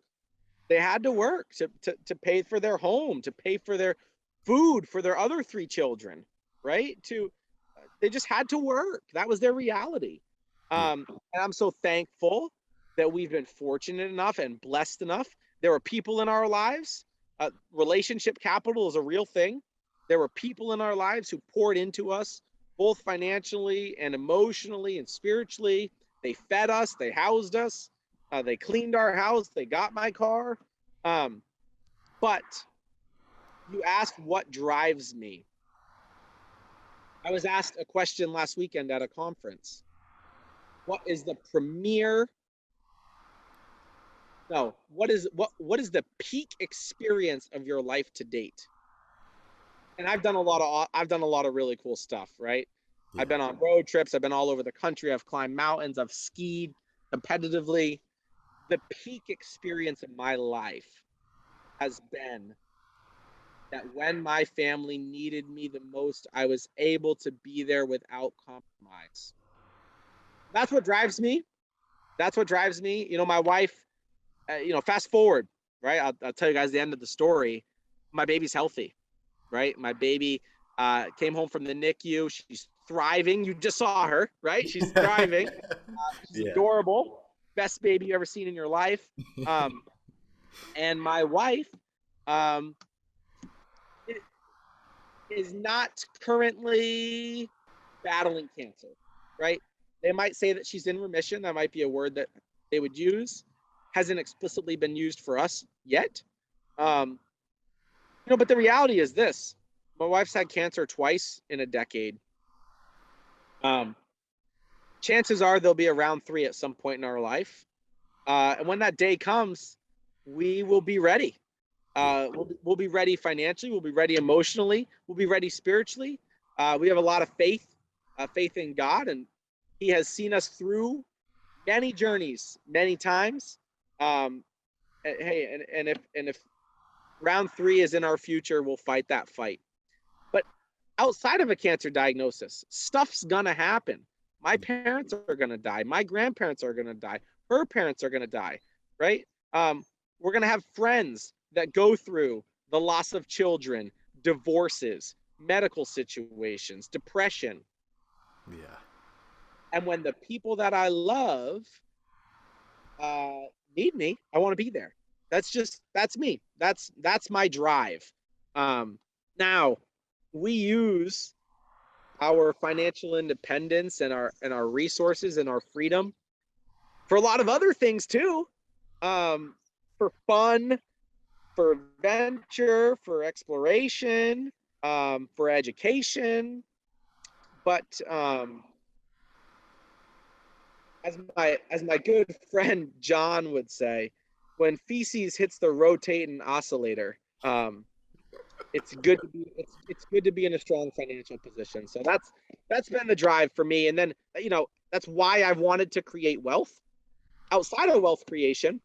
They had to work to pay for their home, to pay for their food for their other 3 children, right? They just had to work. That was their reality. And I'm so thankful that we've been fortunate enough and blessed enough. There were people in our lives. Relationship capital is a real thing. There were people in our lives who poured into us, both financially and emotionally and spiritually. They fed us, they housed us, they cleaned our house, they got my car. But you asked what drives me. I was asked a question last weekend at a conference. What is the the peak experience of your life to date? And I've done a lot of really cool stuff, right? Yeah. I've been on road trips, I've been all over the country, I've climbed mountains, I've skied competitively. The peak experience of my life has been that when my family needed me the most, I was able to be there without compromise. That's what drives me. My wife, fast forward, right? I'll tell you guys the end of the story. My baby's healthy, right? My baby came home from the NICU. She's thriving. You just saw her, right? She's thriving. She's adorable. Best baby you ever seen in your life. And my wife is not currently battling cancer, right? They might say that she's in remission. That might be a word that they would use. Hasn't explicitly been used for us yet. But the reality is this. My wife's had cancer twice in a decade. Chances are there'll be a round 3 at some point in our life. And when that day comes, we will be ready. We'll be ready financially. We'll be ready emotionally. We'll be ready spiritually. We have a lot of faith in God, and He has seen us through many journeys, many times. If round 3 is in our future, we'll fight that fight. But outside of a cancer diagnosis, stuff's gonna happen. My parents are gonna die. My grandparents are gonna die. Her parents are gonna die, right? We're gonna have friends that go through the loss of children, divorces, medical situations, depression. Yeah. And when the people that I love need me, I want to be there. That's me. That's my drive. Now we use our financial independence and our resources and our freedom for a lot of other things too. For fun, for venture, for exploration, for education. But as my good friend John would say, when feces hits the rotating oscillator, it's good to be in a strong financial position. So that's been the drive for me. And then that's why I've wanted to create wealth outside of wealth creation.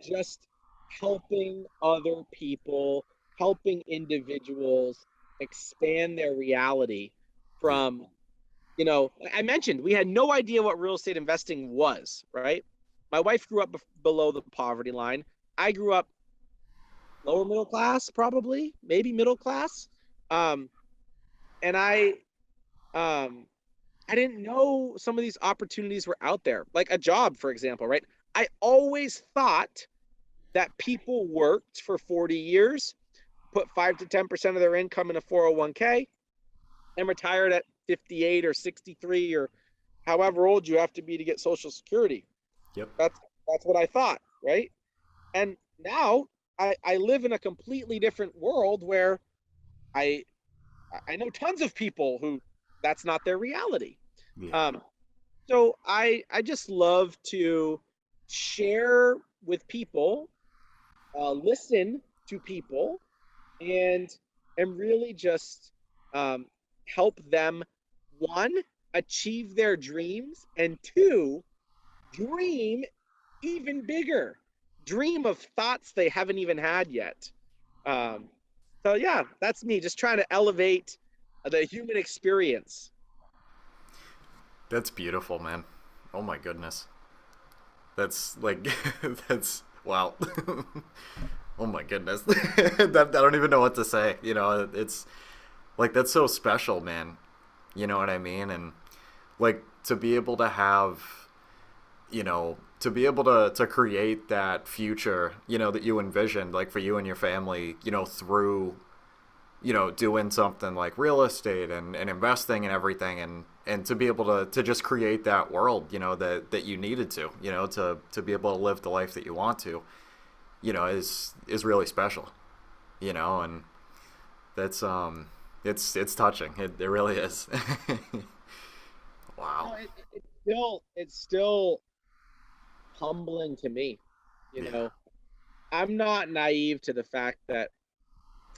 Just helping other people, helping individuals expand their reality from, I mentioned we had no idea what real estate investing was, right? My wife grew up below the poverty line. I grew up lower middle class, probably, maybe middle class. And I didn't know some of these opportunities were out there, like a job, for example, right? I always thought that people worked for 40 years, put 5 to 10% of their income in a 401k, and retired at 58 or 63 or however old you have to be to get Social Security. Yep. That's what I thought, right? And now I live in a completely different world where I I know tons of people who that's not their reality. Yeah. Um, so I just love to share with people, listen to people, and really just um, help them, one, achieve their dreams, and two, dream even bigger, dream of thoughts they haven't even had yet. um, so yeah, that's me, just trying to elevate the human experience. That's beautiful, man. Oh my goodness. That's like that's wow. Oh my goodness. I don't even know what to say. You know, it's like that's so special, man. You know what I mean? And like to be able to have, you know, to be able to create that future, you know, that you envisioned, like for you and your family, you know, through, you know, doing something like real estate and investing and everything, and to be able to just create that world, you know, that you needed to, you know, to be able to live the life that you want to, you know, is really special, you know. And that's it's touching. It really is. No, Wow. it's still humbling to me. You Yeah. know, I'm not naive to the fact that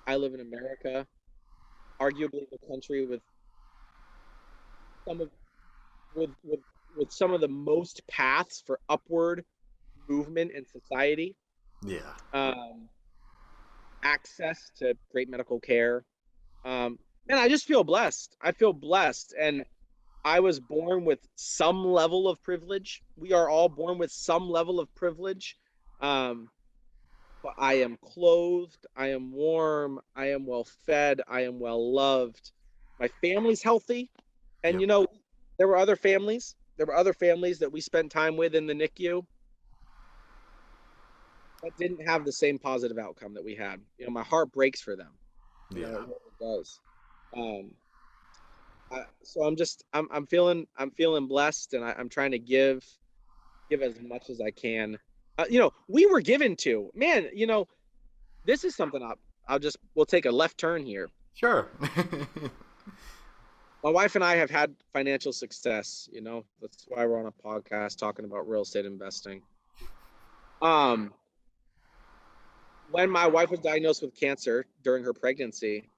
I live in America, arguably the country with some of with with some of the most paths for upward movement in society. Yeah. Um, access to great medical care. And I just feel blessed. I feel blessed, and I was born with some level of privilege. We are all born with some level of privilege. Um, but I am clothed, I am warm, I am well fed, I am well loved. My family's healthy. And Yep. you know, there were other families. There were other families that we spent time with in the NICU that didn't have the same positive outcome that we had. You know, my heart breaks for them. You know, Yeah. it really does. Um, so I'm feeling blessed, and I'm trying to give as much as I can. You know, we were given to, man. You know, this is something we'll take a left turn here. Sure. My wife and I have had financial success. You know, that's why we're on a podcast talking about real estate investing. Um, when my wife was diagnosed with cancer during her pregnancy,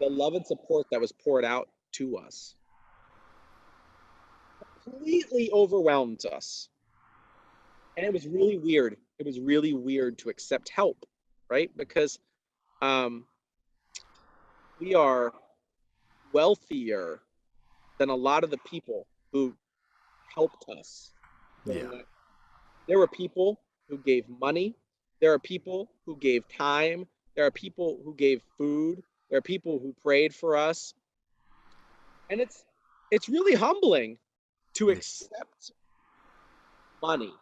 the love and support that was poured out to us completely overwhelmed us. And it was really weird. It was really weird to accept help, right? Because um, we are wealthier than a lot of the people who helped us during Yeah. that. There were people who gave money. There are people who gave time. There are people who gave food. There are people who prayed for us. And it's really humbling to Yeah. accept money,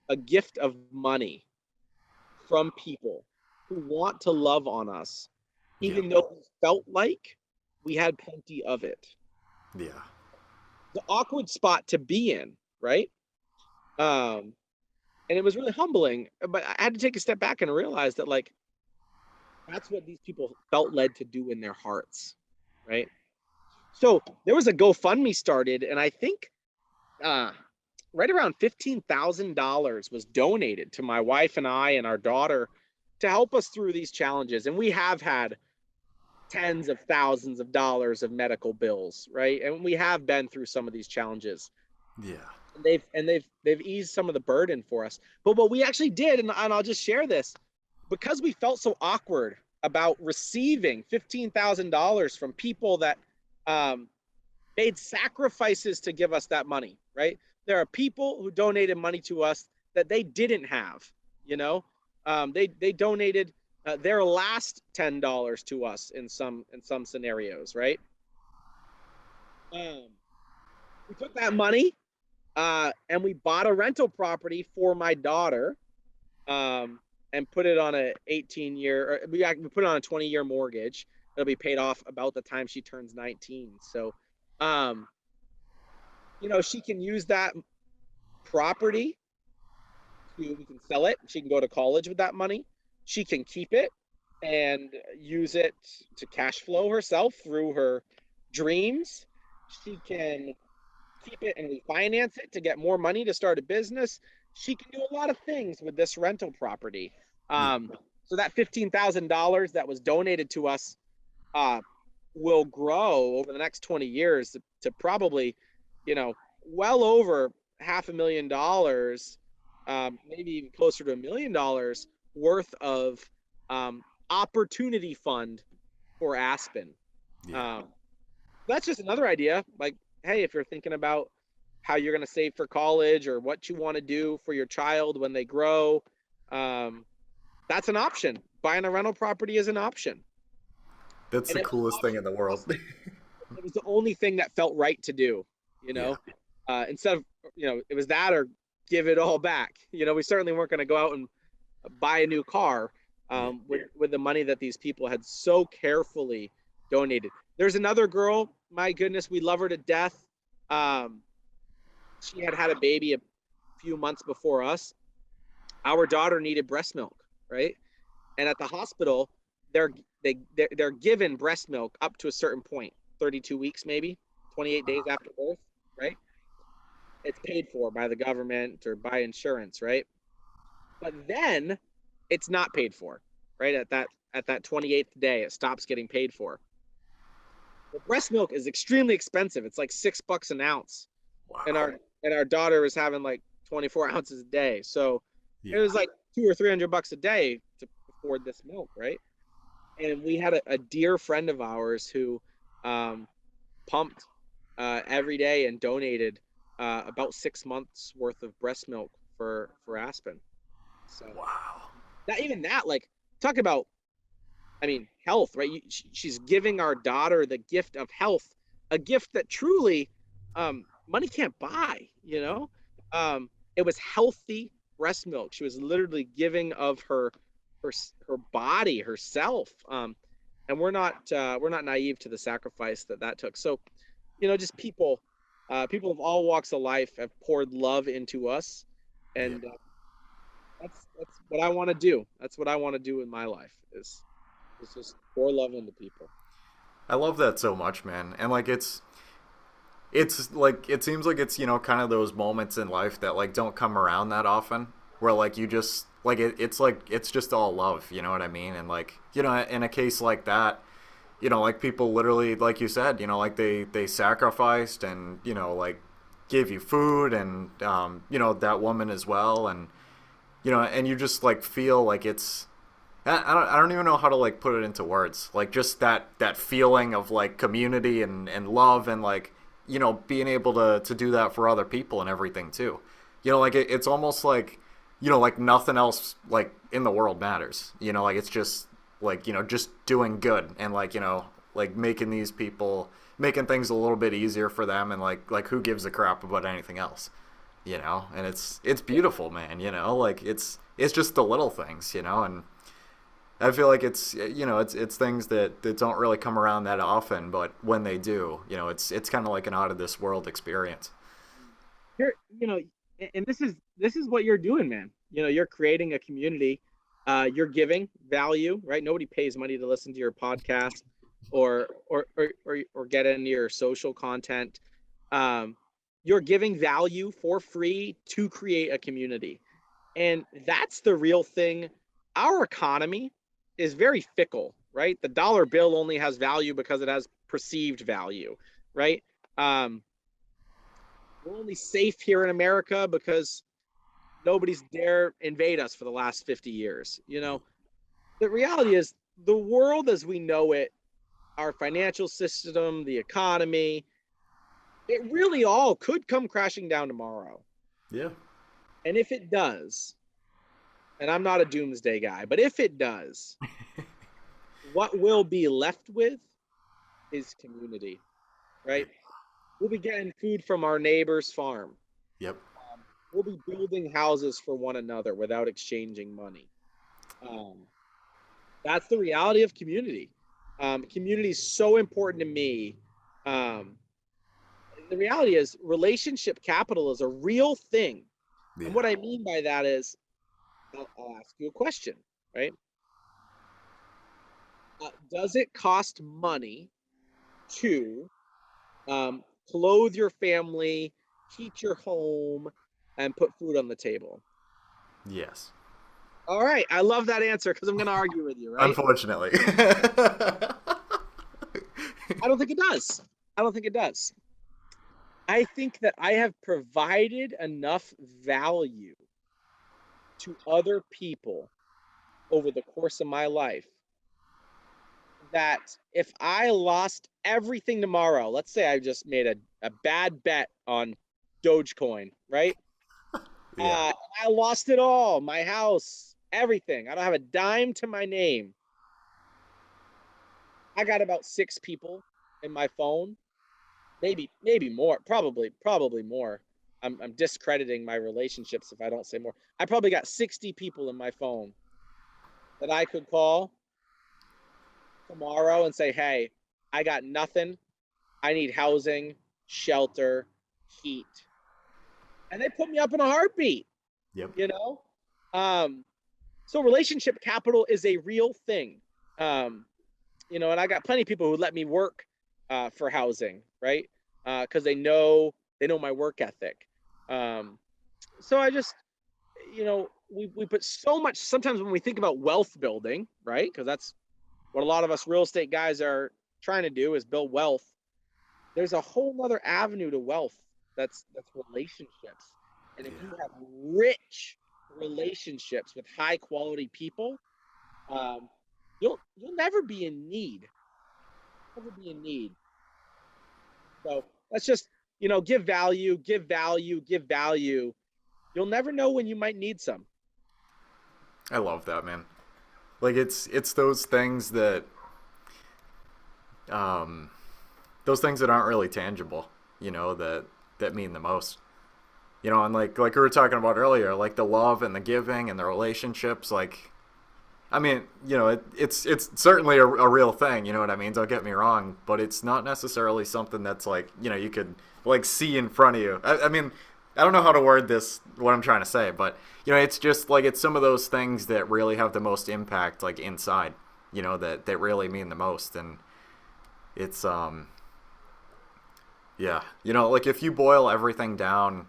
a gift of money from people who want to love on us, Yeah. even though we felt like we had plenty of it. Yeah. The awkward spot to be in, right? Um, and it was really humbling, but I had to take a step back and realize that, like, that's what these people felt led to do in their hearts, right? So there was a GoFundMe started, and I think uh, right around $15,000 was donated to my wife and I and our daughter to help us through these challenges. And we have had tens of thousands of dollars of medical bills, right? And we have been through some of these challenges. Yeah. And they've eased some of the burden for us. But what we actually did, and I'll just share this, because we felt so awkward about receiving $15,000 from people that um, made sacrifices to give us that money, right? There are people who donated money to us that they didn't have, you know. They donated their last $10 to us in some scenarios, right? Um, we took that money and we bought a rental property for my daughter, um, and put it on a 18-year, or we put it on a 20-year mortgage. It'll be paid off about the time she turns 19. So, um, you know, she can use that property we can sell it. She can go to college with that money. She can keep it. and use it to cash flow herself through her dreams. She can keep it and refinance it to get more money to start a business. She can do a lot of things with this rental property. Yeah. So that $15,000 that was donated to us will grow over the next 20 years to probably, well over $500,000, maybe even closer to $1 million worth of opportunity fund for Aspen. Yeah. That's just another idea. Like, hey, if you're thinking about how you're going to save for college or what you want to do for your child when they grow, that's an option. Buying a rental property is an option. That's And the it was an coolest thing option in the for world. us. It was the only thing that felt right to do, Yeah. instead of, it was that or give it all back. We certainly weren't going to go out and buy a new car with the money that these people had so carefully donated. There's another girl, my goodness, we love her to death. She had a baby a few months before us. Our daughter needed breast milk, right? And at the hospital, they're given breast milk up to a certain point, 32 weeks maybe, 28 days after birth, right? It's paid for by the government or by insurance, right? But then it's not paid for, right? At that 28th day, it stops getting paid for. The breast milk is extremely expensive. It's like $6 an ounce, Wow. and our daughter was having like 24 ounces a day, so it was like $200 or $300 a day to afford this milk, right? And we had a dear friend of ours who pumped every day and donated about 6 months worth of breast milk for Aspen. So Wow. like, talk about, health, right? She's giving our daughter the gift of health, a gift that truly money can't buy. It was healthy breast milk. She was literally giving of her body, herself, and we're not naive to the sacrifice that took. So, just people of all walks of life have poured love into us, and that's what I want to do. That's what I want to do in my life is just pour love into people. I love that so much, man. And like it's like it seems like it's kind of those moments in life that like don't come around that often, where like you just like it's like it's just all love, you know what I mean? And like in a case like that, like people literally, like you said, like they sacrificed and like gave you food and that woman as well, and and you just like feel like it's I don't even know how to like put it into words, like just that feeling of like community and love and like being able to do that for other people and everything too. Like it's almost like like nothing else like in the world matters. Like it's just like just doing good and like like making things a little bit easier for them, and like who gives a crap about anything else, and it's beautiful, man. Like it's just the little things, and I feel like it's it's things that don't really come around that often, but when they do, it's kind of like an out of this world experience. Here, and this is what you're doing, man. You're creating a community. You're giving value, right? Nobody pays money to listen to your podcast or get into your social content. You're giving value for free to create a community, and that's the real thing. Our economy is very fickle, right? The dollar bill only has value because it has perceived value, right? We're only safe here in America because nobody's dare invade us for the last 50 years. The reality is the world as we know it, our financial system, the economy, it really all could come crashing down tomorrow. Yeah. And if it does, and I'm not a doomsday guy, but if it does, what we'll be left with is community, right? We'll be getting food from our neighbor's farm. Yep. We'll be building houses for one another without exchanging money. That's the reality of community. Community is so important to me. The reality is relationship capital is a real thing. Yeah. And what I mean by that is, I'll ask you a question, right? Does it cost money to clothe your family, heat your home, and put food on the table? Yes. All right. I love that answer because I'm going to argue with you, right? Unfortunately. I don't think it does. I don't think it does. I think that I have provided enough value to other people over the course of my life that if I lost everything tomorrow, let's say I just made a bad bet on Dogecoin, right? Yeah. I lost it all, my house, everything. I don't have a dime to my name. I got about 6 people in my phone, maybe more, probably more. I'm discrediting my relationships if I don't say more. I probably got 60 people in my phone that I could call tomorrow and say, hey, I got nothing. I need housing, shelter, heat. And they put me up in a heartbeat, Yep. you know? So relationship capital is a real thing. And I got plenty of people who let me work for housing, right? Because they know my work ethic. So I just, we put so much, sometimes when we think about wealth building, right? Because that's what a lot of us real estate guys are trying to do, is build wealth. There's a whole nother avenue to wealth. That's relationships. And if you have rich relationships with high quality people, you'll never be in need. Never be in need. So let's just, give value. You'll never know when you might need some. I love that, man. Like it's those things that aren't really tangible, that mean the most. And like we were talking about earlier, like the love and the giving and the relationships, like I mean, it's certainly a real thing, you know what I mean? Don't get me wrong, but it's not necessarily something that's like, you could like see in front of you. I mean, I don't know how to word this, what I'm trying to say, but it's just like, it's some of those things that really have the most impact, like inside, that really mean the most. And it's, yeah, like if you boil everything down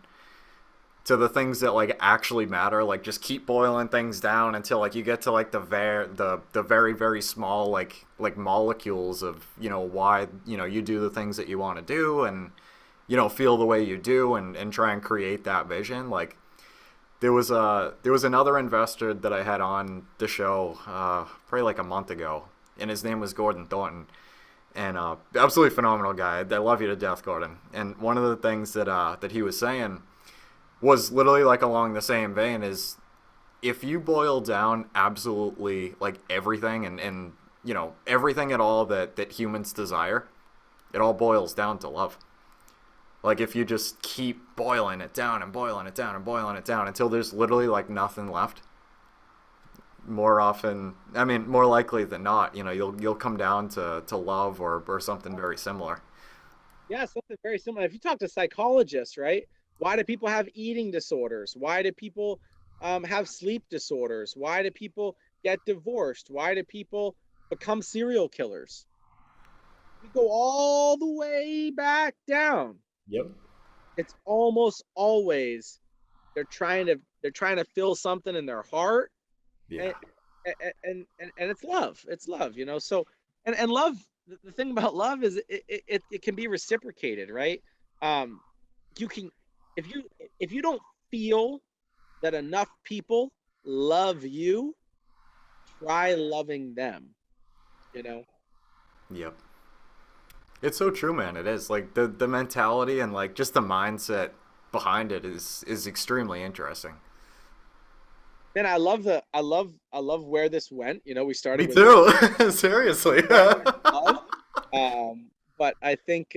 to the things that like actually matter, like just keep boiling things down until like you get to like the very very small like molecules of why you do the things that you want to do, and feel the way you do, and try and create that vision. Like there was another investor that I had on the show probably like a month ago, and his name was Gordon Thornton, and absolutely phenomenal guy. I love you to death, Gordon. And one of the things that he was saying was literally like along the same vein is, if you boil down absolutely like everything and everything at all that humans desire, it all boils down to love. Like if you just keep boiling it down and boiling it down and boiling it down until there's literally like nothing left, more likely than not, you'll come down to love or something very similar. Yeah, something very similar. If you talk to psychologists, right? Why do people have eating disorders? Why do people have sleep disorders? Why do people get divorced? Why do people become serial killers? We go all the way back down. Yep. It's almost always they're trying to fill something in their heart. Yeah. And it's love. It's love, So and love. The thing about love is it can be reciprocated, right? You can. If you don't feel that enough people love you, try loving them, Yep. It's so true, man. It is like the mentality and like just the mindset behind it is extremely interesting. Man, I love where this went. We started. Me too. Seriously. Love. But I think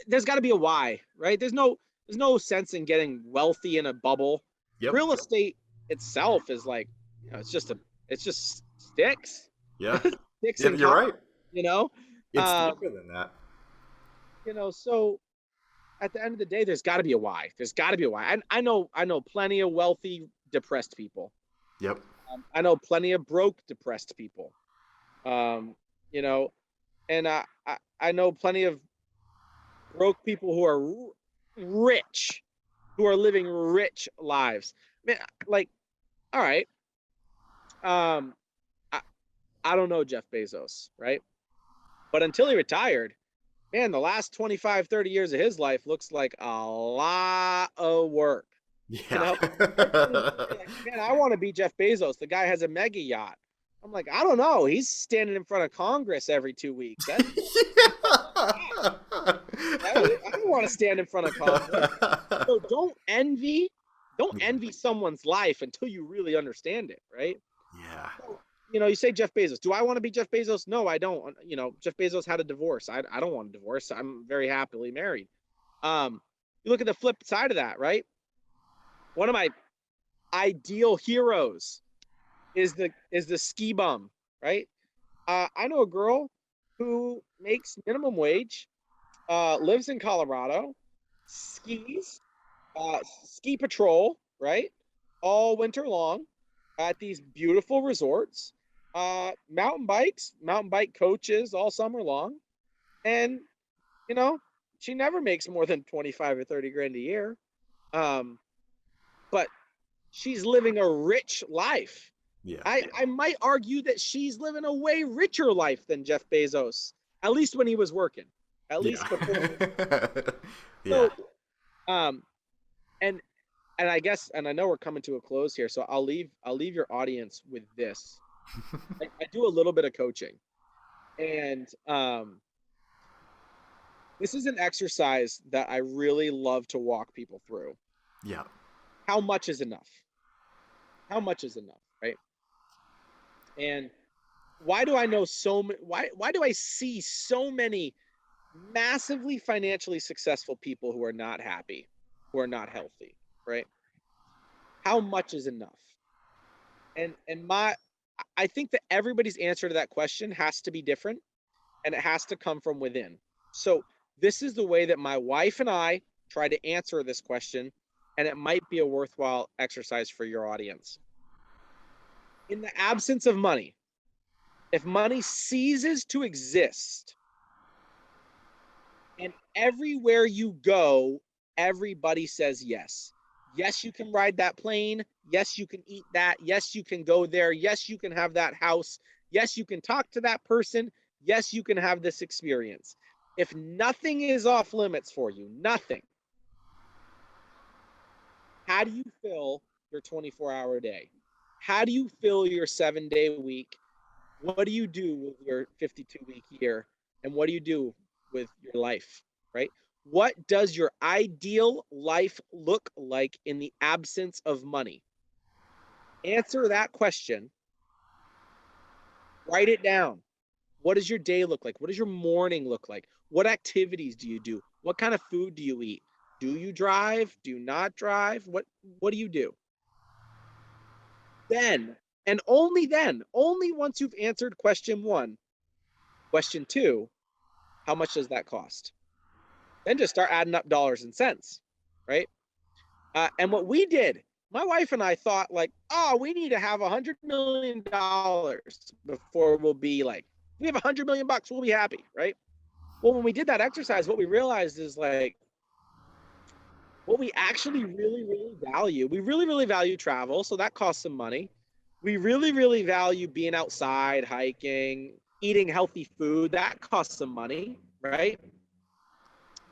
there's got to be a why, right? There's no sense in getting wealthy in a bubble. Yep. Real estate itself is like, it's just sticks. Yeah. Sticks Yeah, and you're right. It's deeper than that. So at the end of the day, there's got to be a why. There's got to be a why. And I know plenty of wealthy, depressed people. Yep. I know plenty of broke, depressed people. you know, and I know plenty of broke people who are rich, who are living rich lives. Man, like, all right, um, I, I don't know Jeff Bezos, right? But until he retired, man, the last 25, 30 years of his life looks like a lot of work. You Yeah. know, everybody's like, man, I want to be Jeff Bezos. The guy has a mega yacht. I'm like, I don't know. He's standing in front of Congress every 2 weeks. That's right. I don't want to stand in front of Congress. So don't envy someone's life until you really understand it, right? Yeah. So, you say Jeff Bezos. Do I want to be Jeff Bezos? No, I don't. Jeff Bezos had a divorce. I don't want a divorce. I'm very happily married. You look at the flip side of that, right? One of my ideal heroes is the ski bum, right? I know a girl who makes minimum wage, lives in Colorado, skis, ski patrol, right? All winter long at these beautiful resorts, mountain bike coaches all summer long. And, you know, she never makes more than 25 or 30 grand a year. But she's living a rich life. Yeah. I might argue that she's living a way richer life than Jeff Bezos, at least when he was working, at least before. Yeah. So, um, and I guess, and I know we're coming to a close here, so I'll leave your audience with this. I do a little bit of coaching, and this is an exercise that I really love to walk people through. Yeah. How much is enough? How much is enough, right? And why do I know why do I see so many massively financially successful people who are not happy, who are not healthy, right? How much is enough? And I think that everybody's answer to that question has to be different, and it has to come from within. So this is the way that my wife and I try to answer this question, and it might be a worthwhile exercise for your audience. In the absence of money, if money ceases to exist, and everywhere you go, everybody says yes. Yes, you can ride that plane. Yes, you can eat that. Yes, you can go there. Yes, you can have that house. Yes, you can talk to that person. Yes, you can have this experience. If nothing is off limits for you, nothing, how do you fill your 24-hour day? How do you fill your 7-day week? What do you do with your 52-week year? And what do you do with your life, right? What does your ideal life look like in the absence of money? Answer that question. Write it down. What does your day look like? What does your morning look like? What activities do you do? What kind of food do you eat? Do you drive? Do you not drive? What do you do? Then, and only then, only once you've answered question 1, question 2, how much does that cost? Then just start adding up dollars and cents, right? And what we did, my wife and I thought like, oh, we need to have $100 million before we'll be like, we have $100 million, we'll be happy, right? Well, when we did that exercise, what we realized is like, what we actually really, really value, we really, really value travel. So that costs some money. We really, really value being outside, hiking, eating healthy food. That costs some money, right?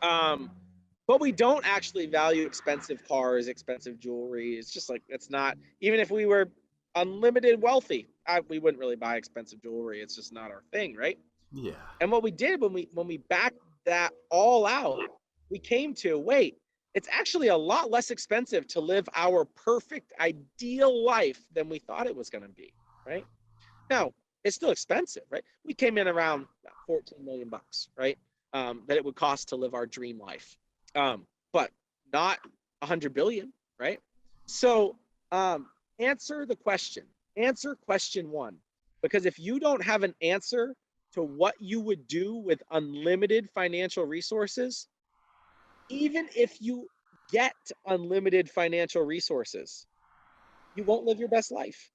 But we don't actually value expensive cars, expensive jewelry. It's just like, it's not, even if we were unlimited wealthy, we wouldn't really buy expensive jewelry. It's just not our thing, right? Yeah. And what we did when we backed that all out, we came to, wait, it's actually a lot less expensive to live our perfect ideal life than we thought it was going to be, right? Now, it's still expensive, right? We came in around 14 million bucks, right? That it would cost to live our dream life. But not 100 billion, right? So, answer the question. Answer question 1, because if you don't have an answer to what you would do with unlimited financial resources, even if you get unlimited financial resources, you won't live your best life.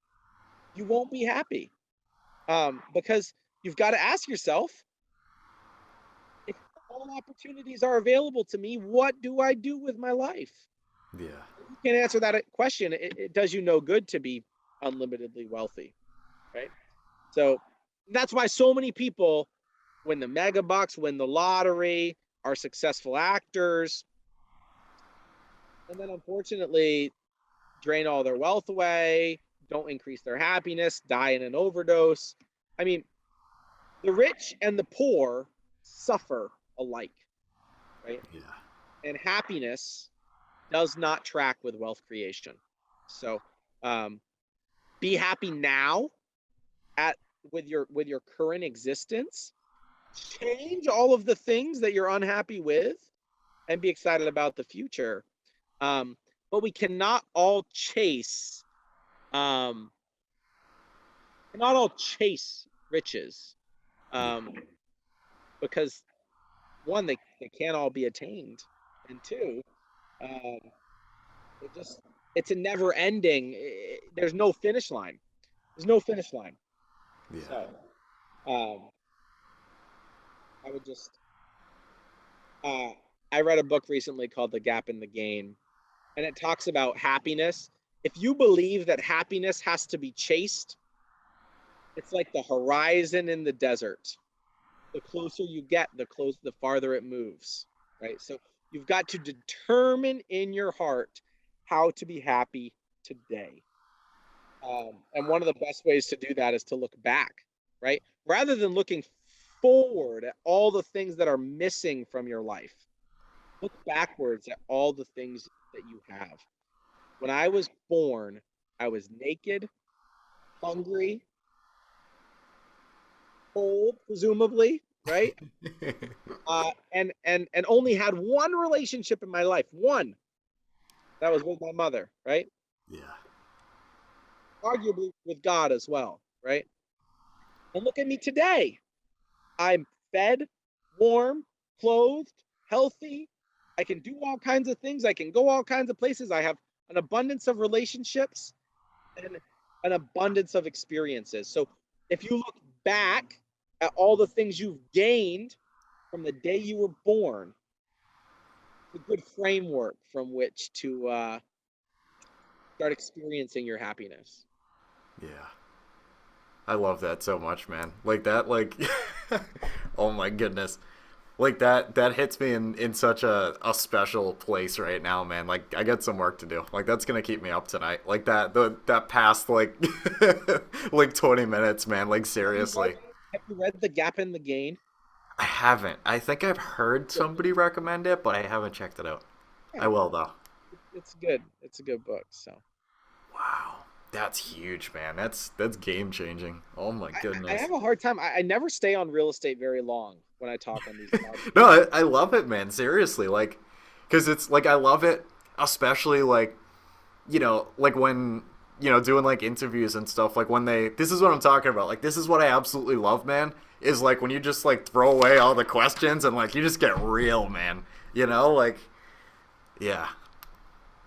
You won't be happy, because you've got to ask yourself, if all opportunities are available to me, what do I do with my life? Yeah. If you can't answer that question, it does you no good to be unlimitedly wealthy, right? So that's why so many people win the mega bucks, win the lottery, are successful actors, and then unfortunately drain all their wealth away, don't increase their happiness, die in an overdose. I mean, the rich and the poor suffer alike, right? Yeah. And happiness does not track with wealth creation. So be happy now with your current existence. Change all of the things that you're unhappy with and be excited about the future. But we cannot all chase riches, because one, they can't all be attained, and two, um, it's a never ending. There's no finish line. There's no finish line. Yeah. So I would just I read a book recently called The Gap in the Gain, and it talks about happiness. If you believe that happiness has to be chased, it's like the horizon in the desert. The closer you get, the farther it moves, right? So you've got to determine in your heart how to be happy today. And one of the best ways to do that is to look back, right? Rather than looking forward at all the things that are missing from your life, look backwards at all the things that you have. When I was born, I was naked, hungry, cold, presumably, right? And only had one relationship in my life. One. That was with my mother, right? Yeah. Arguably with God as well, right? And look at me today. I'm fed, warm, clothed, healthy. I can do all kinds of things. I can go all kinds of places. I have an abundance of relationships and an abundance of experiences. So if you look back at all the things you've gained from the day you were born, it's a good framework from which to start experiencing your happiness. Yeah. I love that so much, man. Like that, like, oh my goodness. Like that hits me in such a special place right now, man. Like I got some work to do. Like that's gonna keep me up tonight. Like that past like like 20 minutes, man. Like seriously. Have you read The Gap in the Gain? I haven't. I think I've heard somebody recommend it, but I haven't checked it out. Yeah, I will though. it's good. It's a good book. So Wow. That's huge, man. That's game changing. Oh my goodness. I have a hard time. I never stay on real estate very long when I talk on these podcasts. No, I love it, man. Seriously, like, because it's like I love it, especially like, like when doing like interviews and stuff. Like when this is what I'm talking about. Like this is what I absolutely love, man. Is like when you just like throw away all the questions and like you just get real, man. Like, yeah.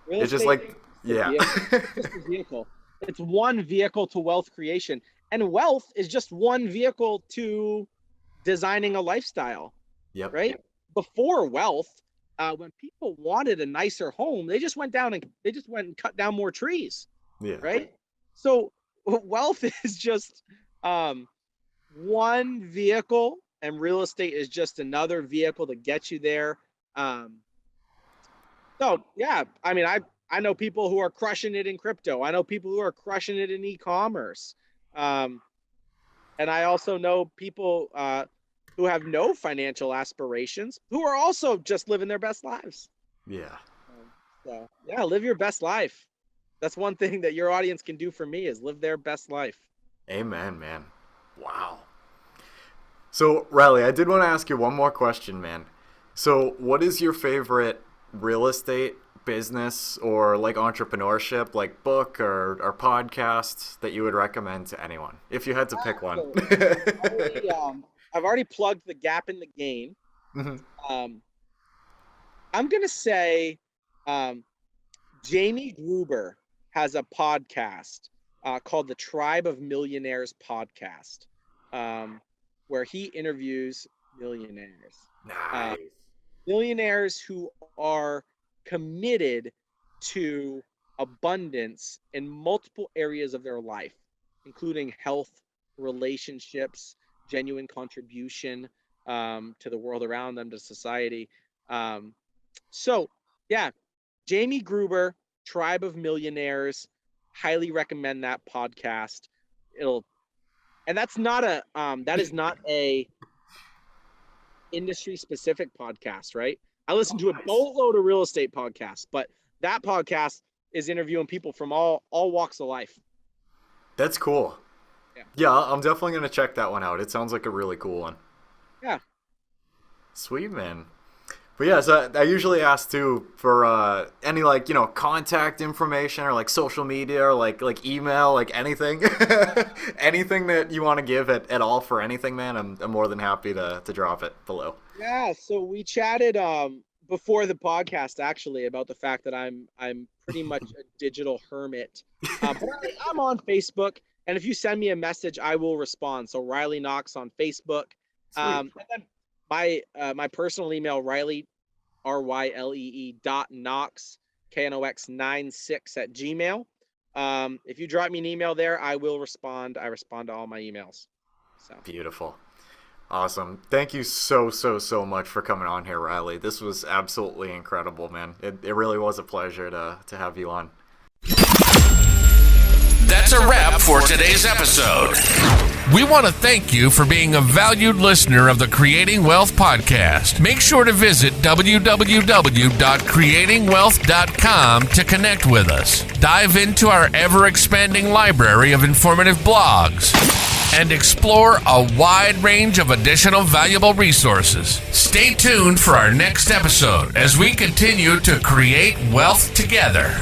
Real it's just estate like, yeah. It's just a vehicle. It's one vehicle to wealth creation, and wealth is just one vehicle to designing a lifestyle. Yep. Right? Before wealth, when people wanted a nicer home, they just went and cut down more trees. Yeah. Right? So wealth is just one vehicle, and real estate is just another vehicle to get you there. So yeah, I mean, I know people who are crushing it in crypto. I know people who are crushing it in e-commerce. And I also know people who have no financial aspirations who are also just living their best lives. Yeah. So yeah, live your best life. That's one thing that your audience can do for me is live their best life. Amen, man. Wow. So, Riley, I did want to ask you one more question, man. So, what is your favorite real estate business or like entrepreneurship, like book or podcast that you would recommend to anyone if you had to pick one? I've already plugged The Gap in the Gain. Mm-hmm. I'm gonna say Jamie Gruber has a podcast called the Tribe of Millionaires podcast. where he interviews millionaires. Nice. Millionaires who are committed to abundance in multiple areas of their life, including health, relationships, genuine contribution to the world around them, to society. So yeah, Jamie Gruber, Tribe of Millionaires, highly recommend that podcast. That is not a industry specific podcast, right? I listen to a boatload of real estate podcasts, but that podcast is interviewing people from all walks of life. That's cool. Yeah, I'm definitely going to check that one out. It sounds like a really cool one. Yeah. Sweet, man. But yeah, so I usually ask too for any contact information or social media or like email, anything, anything that you want to give at all for anything, man. I'm more than happy to drop it below. Yeah. So we chatted before the podcast actually about the fact that I'm pretty much a digital hermit, but I'm on Facebook, and if you send me a message, I will respond. So Riley Knox on Facebook, and then my personal email, Riley, RYLEE.Knox, KNOX96 @gmail. If you drop me an email there, I will respond. I respond to all my emails. So beautiful. Awesome. Thank you so much for coming on here, Riley. This was absolutely incredible, man. It really was a pleasure to have you on. That's a wrap for today's episode. We want to thank you for being a valued listener of the Creating Wealth Podcast. Make sure to visit www.creatingwealth.com to connect with us. Dive into our ever-expanding library of informative blogs and explore a wide range of additional valuable resources. Stay tuned for our next episode as we continue to create wealth together.